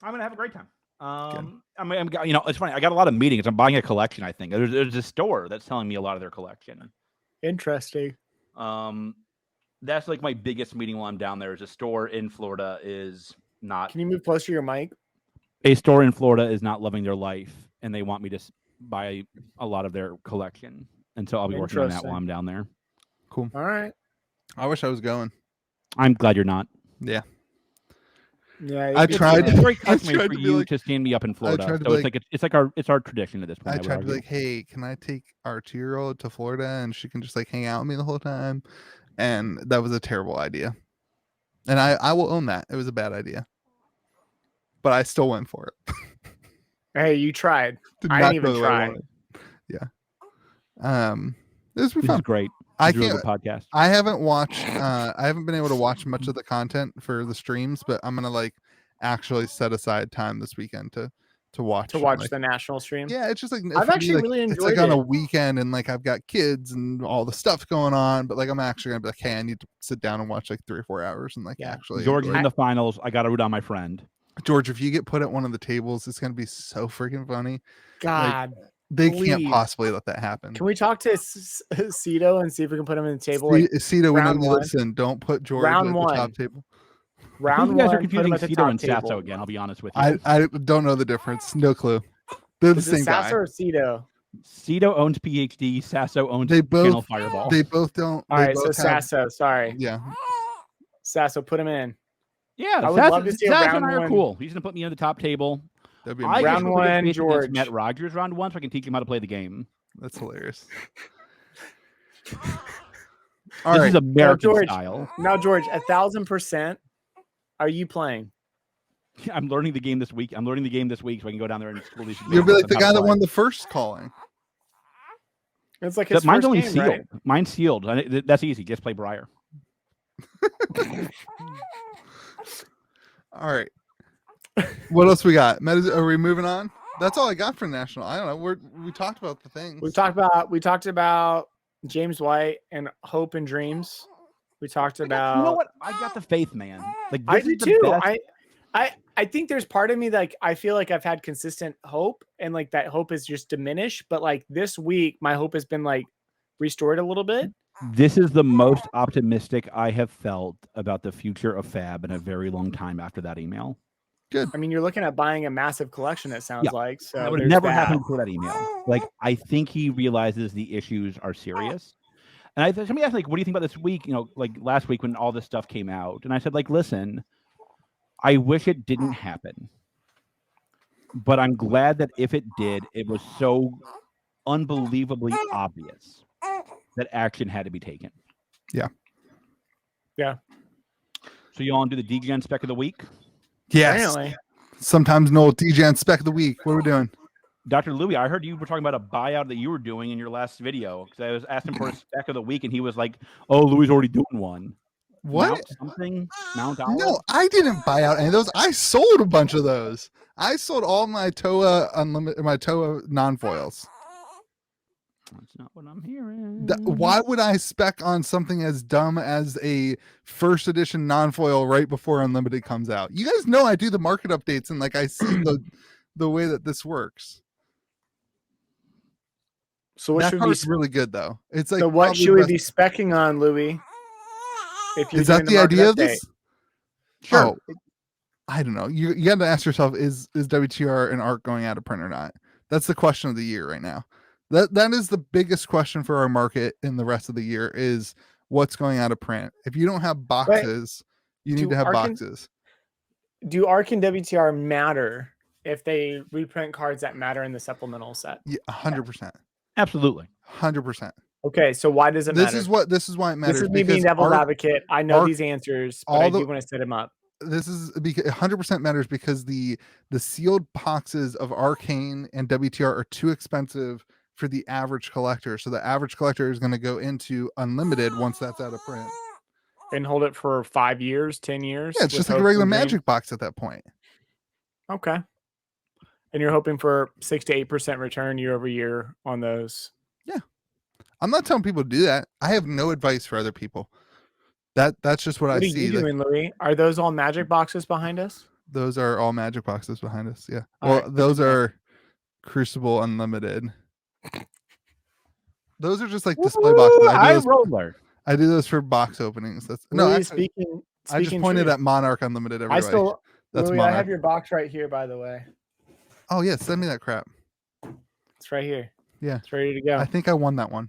I'm going to have a great time. It's funny. I got a lot of meetings. I'm buying a collection, I think. There's a store that's telling me a lot of their collection.
Interesting.
That's like my biggest meeting while I'm down there. Is a store in Florida is not.
Can you move closer to your mic?
A store in Florida is not loving their life, and they want me to buy a lot of their collection. And so I'll be working on that while I'm down there.
Cool.
All right.
I wish I was going.
I'm glad you're not.
Yeah.
Yeah.
I tried.
It's very customary for you to stand me up in Florida. So it's our tradition at this point.
I tried to be like, hey, can I take our 2-year-old to Florida and she can just like hang out with me the whole time? And that was a terrible idea. And I will own that. It was a bad idea. But I still went for it.
Hey, you tried. I didn't even try.
Yeah. This was fun.
Is great.
I can't podcast. I haven't watched I haven't been able to watch much of the content for the streams, but I'm gonna like actually set aside time this weekend to watch
the national stream.
Yeah, it's just like
I've actually really enjoyed it.
It's like on a weekend and like I've got kids and all the stuff going on, but like I'm actually gonna be like, hey, I need to sit down and watch like 3 or 4 hours and like actually.
George is in the finals. I got to root on my friend.
George, if you get put at one of the tables, it's gonna be so freaking funny.
God.
Like, they can't possibly let that happen.
Can we talk to Cito and see if we can put him in the table?
Cito, we know you listen. Don't put George at the top table.
Round
you guys are confusing Cito and Sasso again. I'll be honest with you.
I don't know the difference. No clue. They're the same guy.
Sasso or Cito?
Cito owns PhD. Sasso owns
They both-
Channel Fireball.
They both don't.
All
they
right, so
both have-
Sasso, sorry.
Yeah.
Sasso, put him in.
Yeah,
I would love to see a
Sasso
round
and I are
one.
cool. He's gonna put me on the top table.
That'd be
I
amazing.
Round
just really
one,
good
George.
Matt Rogers round one, so I can teach him how to play the game.
That's hilarious.
This
All right.
is American
George.
style.
Now, George, 1,000%. Are you playing?
I'm learning the game this week. I'm learning the game this week, so I can go down there and school these.
You'll be like the guy that won the first calling.
It's like his
Mine's
first
only
game,
sealed.
right?
Mine's sealed. That's easy. Just play Briar.
All right. What else we got? Are we moving on? That's all I got for national. I don't know. We talked about the things.
We talked about James White and hope and dreams. We talked about.
You know what? I got the faith, man. Like
I
this
do
is the
too.
best-
I think there's part of me like I feel like I've had consistent hope, and like that hope is just diminished. But like this week, my hope has been like restored a little bit.
This is the most optimistic I have felt about the future of Fab in a very long time after that email.
I mean, you're looking at buying a massive collection. It sounds
Yeah.
like so.
That would have
there's
never
that.
happened before that email. Like, I think he realizes the issues are serious. And somebody asked, like, what do you think about this week? You know, like last week when all this stuff came out. And I said, like, listen, I wish it didn't happen. But I'm glad that if it did, it was so unbelievably obvious that action had to be taken.
Yeah.
Yeah.
So you all want to do the DGen spec of the week?
Yes.
Apparently.
Sometimes Noel DGen spec of the week. What are we doing?
Dr. Louie, I heard you were talking about a buyout that you were doing in your last video. Because I was asking for a spec of the week, and he was like, "Oh, Louie's already doing one."
What?
Mount something? Mount Owl?
No, I didn't buy out any of those. I sold a bunch of those. I sold all my TOA unlimited, my TOA non-foils.
That's not what I'm hearing.
Why would I spec on something as dumb as a first edition non-foil right before Unlimited comes out? You guys know I do the market updates and like I see the way that this works.
So what
That
should we?
part's really good though. It's like
So what
probably
should we
best-
be specking on, Louis? If you're
Is that
doing
the
market
idea of
update?
this?
Sure.
Oh, I don't know. You got to ask yourself: is WTR and ARC going out of print or not? That's the question of the year right now. That is the biggest question for our market in the rest of the year: is what's going out of print. If you don't have boxes, you need
do
to have
ARC and-
boxes.
Do ARC and WTR matter if they reprint cards that matter in the supplemental set?
Yeah, 100%,
Absolutely.
100%.
Okay, so why does it
This
matter?
is why it matters.
This is me being
because
devil's
ARC-
advocate. I know
ARC-
these answers, but
all
I
the-
do want to set them up.
This is because 100% matters because the sealed boxes of Arcane and WTR are too expensive for the average collector. So the average collector is going to go into Unlimited once that's out of print.
And hold it for 5 years, 10 years.
Yeah, it's
with
just like a
hope
regular
and dream?
Magic box at that point.
Okay. And you're hoping for 6 to 8% return year over year on those.
I'm not telling people to do that. I have no advice for other people. That's just what I
What are
see.
you
Like,
doing, Louis? Are those all magic boxes behind us?
those are all Magic boxes behind us. Yeah.
All
Well,
right.
those are Crucible Unlimited. Those are just like display boxes.
High roller.
I do those for box openings. That's no.
Louis,
Actually,
speaking
I just pointed
truth.
at Monarch Unlimited. Everybody.
I still,
That's
Louis, I
Monarch.
have your box right here, by the way.
Oh yeah, send me that crap.
It's right here.
Yeah.
It's ready to go.
I think I won that one.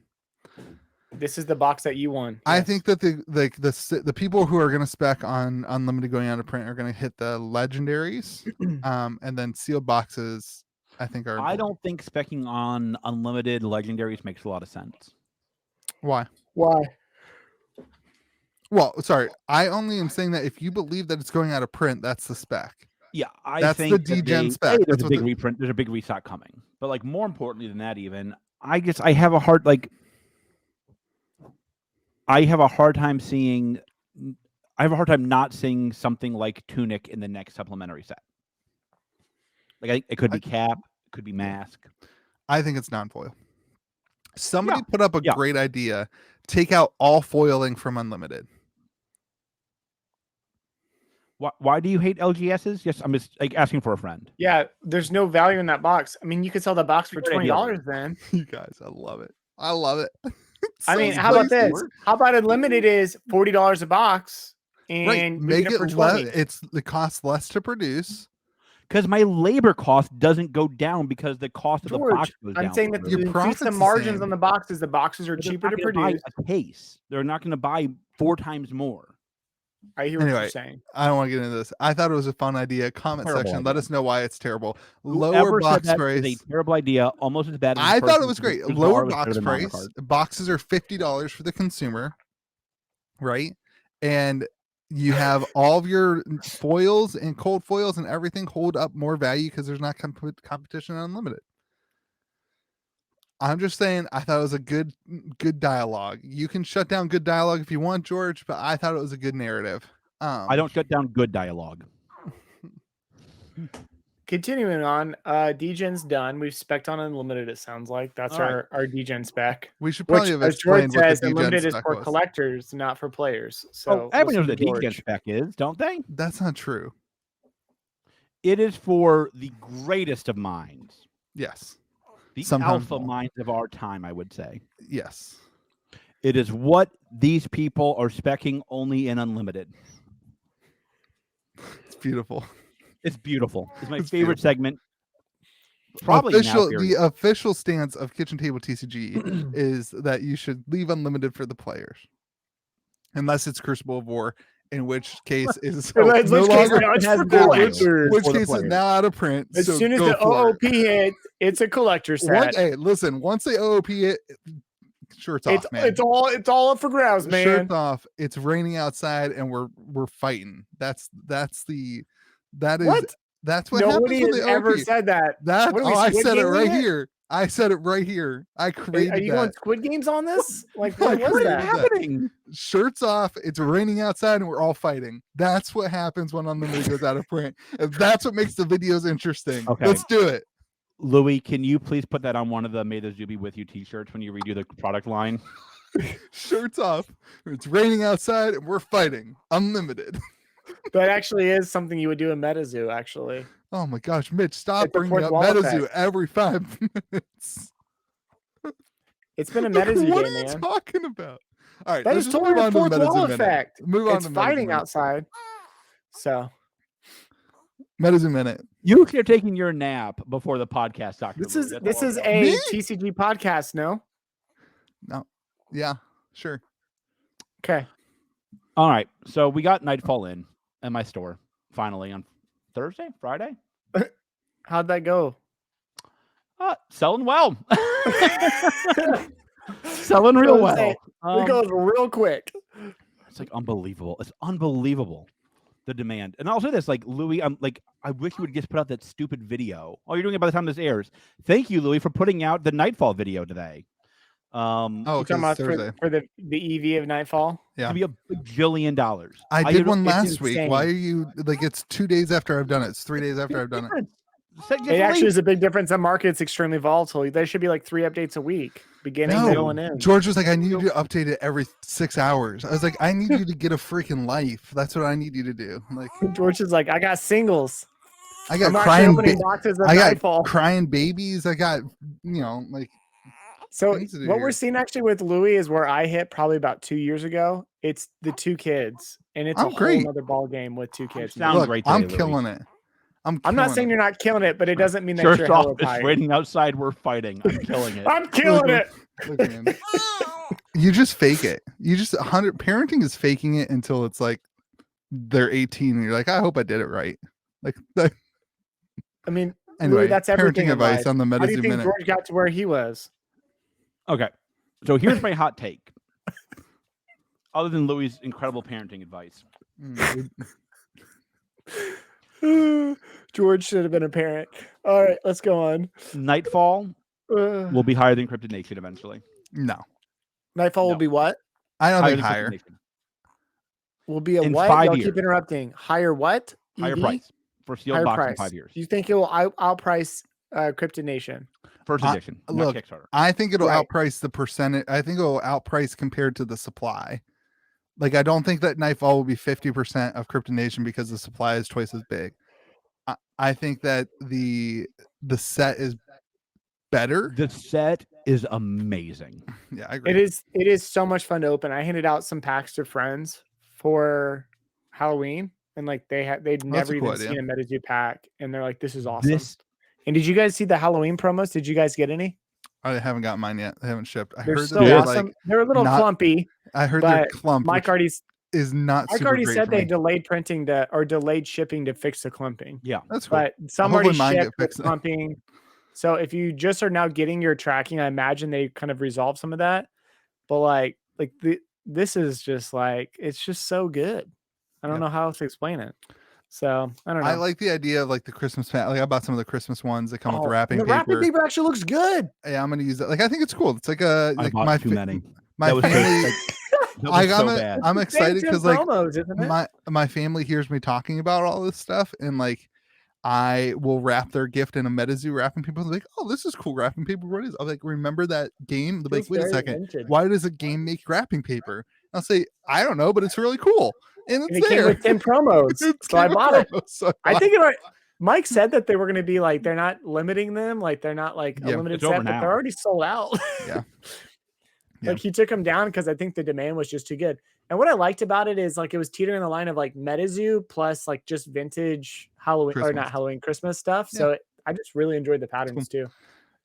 This is the box that you won.
I
Yes.
think that the people who are going to spec on Unlimited going out of print are going to hit the legendaries, and then sealed boxes. I think are.
I don't think specking on unlimited legendaries makes a lot of sense.
Why.
Why?
Well, sorry. I only am saying that if you believe that it's going out of print, that's the spec.
Yeah, I
That's
think
the
that
degen
they-
spec.
A, there's
That's
a
what
big
the-
reprint. There's a big restock coming. But like more importantly than that, even I have a hard time seeing. I have a hard time not seeing something like Tunic in the next supplementary set. Like it could be Cap, it could be Mask.
I think it's non-foil. Somebody
Yeah.
put up a
Yeah.
great idea. Take out all foiling from Unlimited.
Why do you hate LGSs? Yes, I'm just like asking for a friend.
Yeah, there's no value in that box. I mean, you could sell the box for
Good idea.
$20 then.
You guys, I love it. I love it.
I mean,
So
how about this?
spicy.
How about Unlimited is $40 a box and
Right.
we
Make
get
it
for
less.
$20.
It costs less to produce.
Because my labor cost doesn't go down because the cost of the box goes down.
I'm saying that
Your
to increase
profit's
the
the
margins
same.
on the boxes are
But they're
cheaper
not
to
gonna buy
produce.
a case. They're not going to buy 4 times more.
I hear what
Anyway,
you're saying.
I don't want to get into this. I thought it was a fun idea. Comment
Terrible
section. Let
idea.
us know why it's terrible. Lower
Whoever said
box
that
price.
is a terrible idea. Almost as bad as the
I thought
person
it was
who
great.
said
Lower
Bar was better
box
than Mario
price.
Kart.
Boxes are $50 for the consumer, right? And you have all of your foils and cold foils and everything hold up more value because there's not competition on Unlimited. I'm just saying, I thought it was a good dialogue. You can shut down good dialogue if you want, George, but I thought it was a good narrative.
I don't shut down good dialogue.
Continuing on, Degen's done. We've spec'd on Unlimited, it sounds like. That's
All right.
our Degen spec.
We should
Which,
probably have
as George
explained what
says,
the
Unlimited
DGen
is
spec
for
was.
collectors, not for players. So
Everyone knows
listen
what
to
the DGen
George.
spec is, don't they?
That's not true.
It is for the greatest of minds.
Yes.
The
Sometimes
alpha
more.
minds of our time, I would say.
Yes.
It is what these people are specking only in Unlimited.
It's beautiful.
It's beautiful. It's my
It's
favorite
beautiful.
segment. Probably
the official stance of Kitchen Table TCG is that you should leave Unlimited for the players, unless it's Crucible of War, in which case is no
Which case
longer
now it's
has
for
value.
collectors.
which
for the
case is
players.
now out of print.
As
so
soon as
go
the
for it.
OOP hit, it's a collector set.
Hey, listen. Once the OOP hit, shirts off, man.
It's all up for grabs, man.
Shirts off. It's raining outside, and we're fighting. That's what
Nobody
happens with
has
the
ever
OP.
said that.
That
What are we,
I
Squid
said it
Gaming
right
it?
here. I said it right here. I created
Are you
that.
going Squid Games on this? Like,
What
what was
is
that?
happening?
Shirts off. It's raining outside, and we're all fighting. That's what happens when Unlimited goes out of print. And that's what makes the videos interesting.
Okay.
Let's do it.
Louis, can you please put that on one of the Metazoo Be With You t-shirts when you redo the product line?
Shirts off. It's raining outside, and we're fighting. Unlimited.
That actually is something you would do in Metazoo, actually.
Oh my gosh, Mitch! Stop
It's a
bringing
fourth
up
wall
Metazoo
effect.
every 5 minutes.
It's been a
What
Metazoo
are
game,
you
man.
talking about? All right,
That
let's
is
just
totally
move
a
on to the
fourth wall
Metazoo minute.
effect.
Move on
It's
to Metazoo
fighting
minute.
outside. So
Metazoo minute.
You are taking your nap before the podcast, Dr.
this
Louis.
is
That's
this
all
is
I'm
a
Me?
TCG podcast, no?
No, yeah, sure.
Okay.
All right. So we got Nightfall in at my store finally on Thursday, Friday.
How'd that go?
Selling well. Selling real
Let's
well.
say It goes real quick.
It's like unbelievable. It's unbelievable. The demand. And I'll say this, like, Louis, I wish you would just put out that stupid video. Oh, you're doing it by the time this airs. Thank you, Louis, for putting out the Nightfall video today.
Oh,
You
because
talking about
Thursday.
for the EV of Nightfall?
It's
Yeah,
gonna be $1 bajillion.
I did one
it's
last week. Why
insane.
are you like? It's 2 days after I've done it. It's 3 days after I've done it.
It actually is a big difference. The market's extremely volatile. There should be like 3 updates a week, beginning, middle, and end.
George was like, I need you to update it every 6 hours. I was like, I need you to get a freaking life. That's what I need you to do. Like,
George is like, I got singles.
I got
I'm actually
crying.
opening boxes of
I got
Nightfall.
crying babies. I got, like.
So
things to do
what
here.
we're seeing actually with Louis is where I hit probably about 2 years ago. It's the 2 kids, and it's
I'm
a whole
great.
other ball game with 2 kids.
Sounds
Look,
great
I'm
today, Louis.
killing it. I'm
not saying
killing
you're not killing it, but it doesn't mean that
Church
you're hella
office
tired.
waiting outside. We're fighting. I'm killing it.
I'm killing it.
Look, man. You just fake it. You just 100 parenting is faking it until it's like they're 18 and you're like, I hope I did it right. Like
I mean,
anyway,
Louis, that's everything
parenting
in
advice
life.
on the
How do you
Metazoo
think
minute.
George got to where he was?
Okay. So here's my hot take. Other than Louis' incredible parenting advice.
George should have been a parent. All right, let's go on.
Nightfall will be higher than Cryptid Nation eventually.
No,
Nightfall will
No.
be what?
I don't think
than Cryptid
higher.
Nation.
Will be a
In
what?
5
Y'all
years.
keep interrupting. Higher what?
Higher
EV?
price for sealed
Higher
box in
price.
5 years.
You think it will outprice Cryptid Nation?
First edition, not
look,
Kickstarter.
I think it'll
Right.
outprice the percentage. I think it'll outprice compared to the supply. Like, I don't think that Nightfall will be 50% of Cryptid Nation because the supply is twice as big. I think that the set is better.
The set is amazing.
Yeah, I agree.
It is so much fun to open. I handed out some packs to friends for Halloween, and like they'd never even seen a Metazoo pack, and they're like, "This is awesome." And did you guys see the Halloween promos? Did you guys get any?
I haven't got mine yet. They haven't shipped. I
They're
heard
so
they're
awesome.
like
they're a little clumpy.
I heard they're clumped.
Mike already
said
they delayed printing or delayed shipping to fix the clumping.
Yeah,
that's cool.
But some already shipped with clumping. So if you just are now getting your tracking, I imagine they kind of resolved some of that. But this is just like, it's just so good. I don't know how else to explain it. So I don't know.
I like the idea of like the Christmas pack. Like I bought some of the Christmas ones that come with the wrapping paper.
The wrapping paper actually looks good.
Yeah, I'm gonna use that. Like I think it's cool. It's like a
I bought too many.
My family. I'm excited because like
promos,
my family hears me talking about all this stuff, and like I will wrap their gift in a Metazoo wrapping paper. They're like, oh, this is cool wrapping paper. What is? I'm like, remember that game? They're like, wait a second. Vintage. Why does a game make wrapping paper? I'll say, I don't know, but it's really cool. And it's
came with 10 promos. So I bought it. I think Mike said that they were going to be like, they're not limiting them. Like they're not like a limited set, but they're already sold out.
Yeah.
Like he took them down because I think the demand was just too good. And what I liked about it is like it was teetering the line of like Metazoo plus like just vintage Halloween or not Halloween, Christmas stuff. Yeah. So I just really enjoyed the patterns too.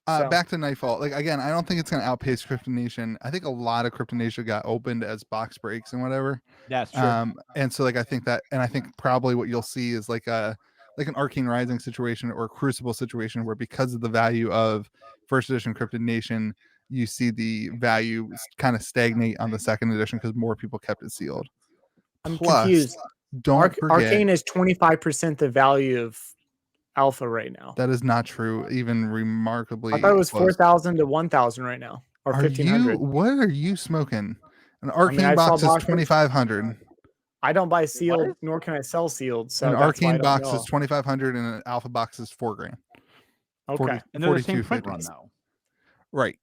Back to Nightfall. Like again, I don't think it's going to outpace Cryptonation. I think a lot of Cryptonation got opened as box breaks and whatever.
That's true.
And so like I think probably what you'll see is like an Arcane Rising situation or a Crucible situation where because of the value of first edition Cryptonation, you see the value kind of stagnate on the second edition because more people kept it sealed.
I'm confused.
Don't forget,
Arcane is 25% the value of Alpha right now.
That is not true. Even remarkably,
I thought it was 4,000 to 1,000 right now, or 1,500.
What are you smoking? An Arcane box is 2,500.
I don't buy sealed, nor can I sell sealed. So
an Arcane box is 2,500, and an Alpha box is $4,000.
Okay,
40,
and they're the same print run though.
Right.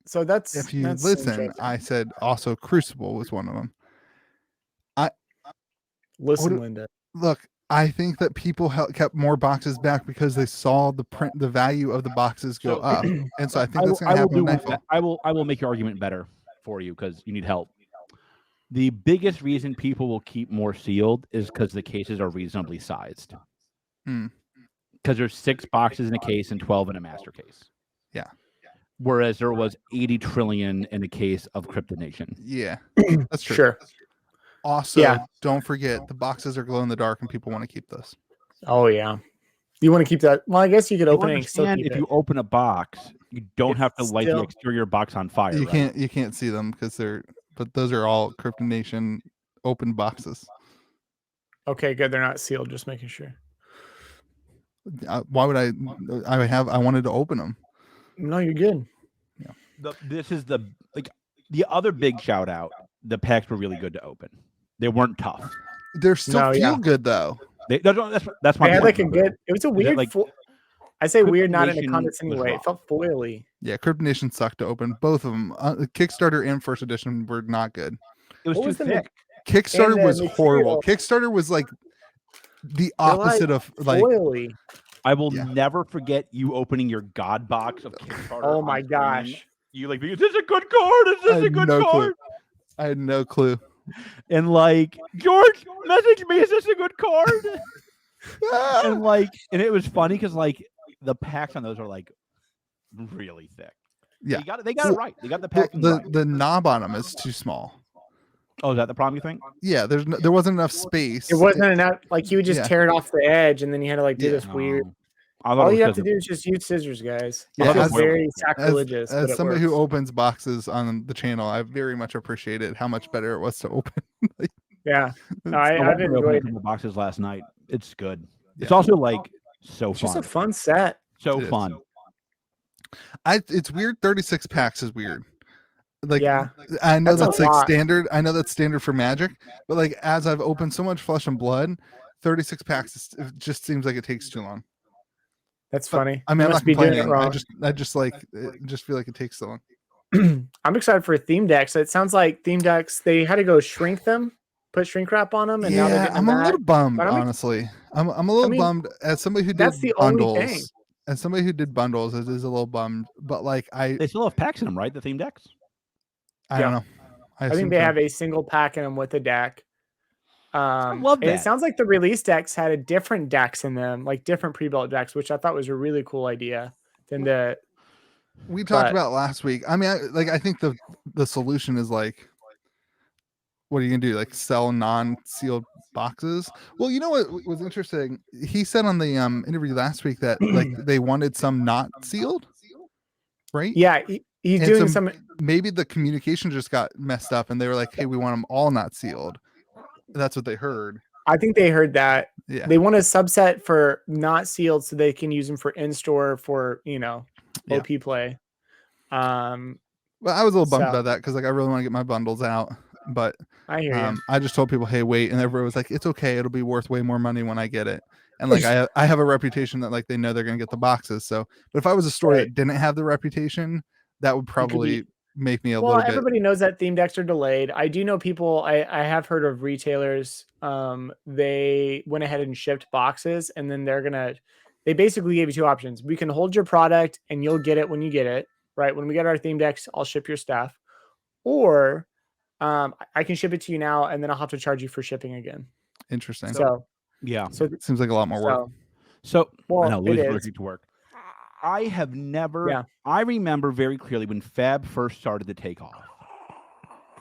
So that's
if you listen. I said also Crucible was one of them.
Linda.
Look. I think that people kept more boxes back because they saw the value of the boxes go up, and so I think that's going to happen.
I will make your argument better for you because you need help. The biggest reason people will keep more sealed is because the cases are reasonably sized. Because there's 6 boxes in a case and 12 in a master case.
Yeah.
Whereas there was 80 trillion in a case of Cryptonation.
Yeah, that's true.
Sure.
Also, don't forget the boxes are glow in the dark, and people want to keep those.
Oh yeah, you want to keep that. Well, I guess you could open it. And still keep
if you open a box, you don't have to light the exterior box on fire.
You can't see them because but those are all Cryptonation open boxes.
Okay, good. They're not sealed. Just making sure.
Why would I wanted to open them.
No, you're good.
Yeah.
This is the other big shout out. The packs were really good to open. They weren't tough.
They're still good though.
That's my point.
Like a good. It was a weird. I say weird, not in a condescending way. It felt foily.
Yeah, Cryptonation sucked to open. Both of them, Kickstarter and first edition, were not good.
It was too thick.
Kickstarter was horrible. Kickstarter was like the opposite of like.
Foily.
I will never forget you opening your God box of Kickstarter.
Oh my gosh!
You like, is this a good card? Is this a good card?
Clue. I had no clue.
And like, George, message me, is this a good card? and it was funny because like the packs on those are like really thick.
Yeah,
they got it right. They got the pack.
The knob on them is too small.
Oh, is that the problem you think?
Yeah, there wasn't enough space.
It wasn't enough. Like you would just tear it off the edge, and then you had to like do this weird. All you have to do is just use scissors, guys. It's very sacrilegious.
As somebody who opens boxes on the channel, I very much appreciated how much better it was to open.
Yeah, I've enjoyed
the boxes last night. It's good. Yeah. It's also like so fun.
Just a fun set.
So fun.
It's weird. 36 packs is weird. Like,
I
know that's like standard. I know that's standard for Magic, but like as I've opened so much Flesh and Blood, 36 packs it just seems like it takes too long.
That's funny.
I mean, I'm not complaining. I just feel like it takes so
long. I'm excited for theme decks. It sounds like theme decks, they had to go shrink them, put shrink wrap on them, and now they're
I'm a little bummed, honestly. I'm a little bummed as somebody who did bundles. As somebody who did bundles, it is a little bummed. But like
they still have packs in them, right? The theme decks.
I don't know.
I think they have a single pack in them with a deck.
love
and
that.
it sounds like the release decks had a different decks in them, like different pre-built decks, which I thought was a really cool idea than the.
We talked
But-
about last week. I mean, I think the solution is like, what are you gonna do? Like sell non-sealed boxes? Well, you know what was interesting? He said on the interview last week that like they wanted some not sealed, right?
Yeah, he's
And
doing some.
Maybe the communication just got messed up, and they were like, "Hey, we want them all not sealed." That's what they heard.
I think they heard that.
Yeah.
They want a subset for not sealed so they can use them for in-store for, OP play.
Well, I was a little bummed
So-
about that because like I really want to get my bundles out, but
I hear you.
I just told people, "Hey, wait," and everybody was like, "It's okay. It'll be worth way more money when I get it." And like I have a reputation that like they know they're gonna get the boxes. So, but if I was a store that didn't have the reputation, that would probably make me a little bit.
Everybody knows that theme decks are delayed. I do know people. I have heard of retailers. They went ahead and shipped boxes, and then they basically gave you two options. We can hold your product, and you'll get it when you get it. Right when we get our theme decks, I'll ship your stuff, or I can ship it to you now, and then I'll have to charge you for shipping again.
Interesting.
So
it seems like a lot more work.
So
well,
I know Louis
it is.
working to work. I have never.
Yeah.
I remember very clearly when Fab first started to take off,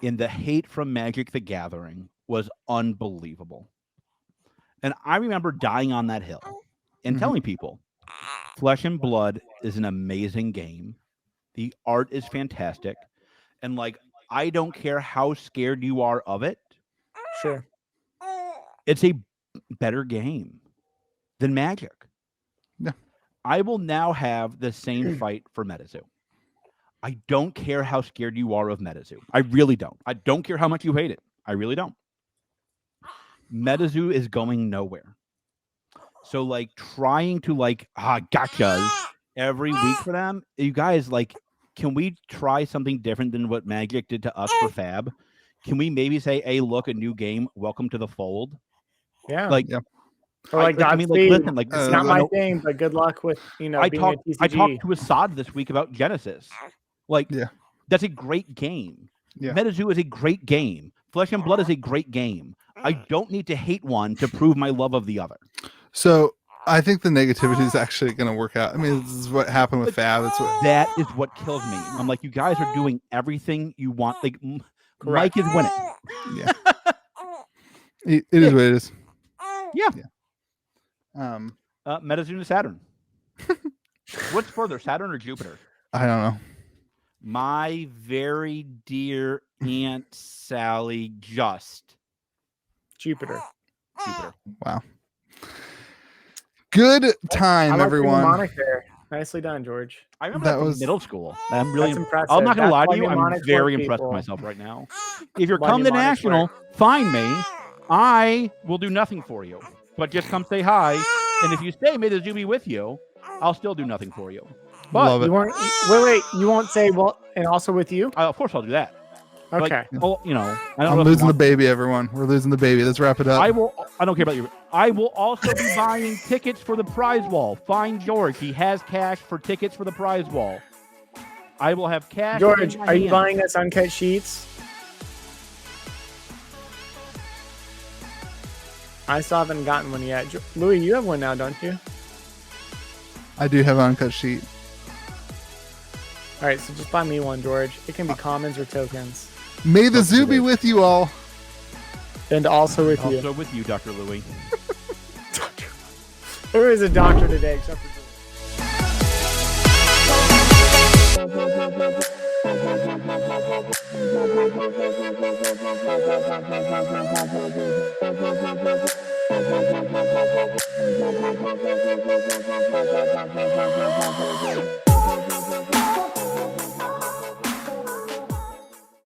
and the hate from Magic the Gathering was unbelievable. And I remember dying on that hill and telling people, Flesh and Blood is an amazing game. The art is fantastic, and like I don't care how scared you are of it.
Sure.
It's a better game than Magic.
Yeah.
I will now have the same fight for Metazoo. I don't care how scared you are of Metazoo. I really don't. I don't care how much you hate it. I really don't. Metazoo is going nowhere. So like trying to gotchas every week for them, you guys like, can we try something different than what Magic did to us for Fab? Can we maybe say, hey, look, a new game, welcome to the fold?
Yeah.
Like,
or like
Godspeed.
listen,
like
it's not my thing, but good luck with being a TCG.
I talked to Assad this week about Genesis. Like, that's a great game.
Yeah.
Metazoo is a great game. Flesh and Blood is a great game. I don't need to hate one to prove my love of the other.
So I think the negativity is actually going to work out. I mean, this is what happened with Fab.
That is what kills me. I'm like, you guys are doing everything you want. Like, Mike is winning.
Yeah. It is what it is.
Yeah.
Yeah.
Metazoo to Saturn. What's further, Saturn or Jupiter?
I don't know.
My very dear Aunt Sally, just
Jupiter.
Wow. Good time,
I like
everyone.
the mnemonic there. Nicely done, George.
I remember
That
that from
was-
middle school. I'm really
That's impressive.
I'm not gonna
That's
lie to
why
you. I'm
mnemonics
very
work,
impressed with
people.
myself right now. If you're
Why
come to
mnemonics
National,
work.
find me. I will do nothing for you. But just come say hi. And if you stay, may the zoo be with you. I'll still do nothing for you. But
Love it.
You won't. Wait. You won't say well, and also with you.
of course I'll do that.
Okay.
But, oh, you know, I don't
I'm
know if
losing
you
the
want-
baby, everyone. We're losing the baby. Let's wrap it up.
I don't care about you. I will also be buying tickets for the prize wall. Find George. He has cash for tickets for the prize wall. I will have cash.
George,
in my
are you
hand.
buying us uncut sheets? I still haven't gotten one yet. Louis, you have one now, don't you?
I do have an uncut sheet.
All right, so just buy me one, George. It can be commons or tokens.
May the zoo be with you all.
And also with you.
Also with you, Dr. Louie.
There is a doctor today, except for George.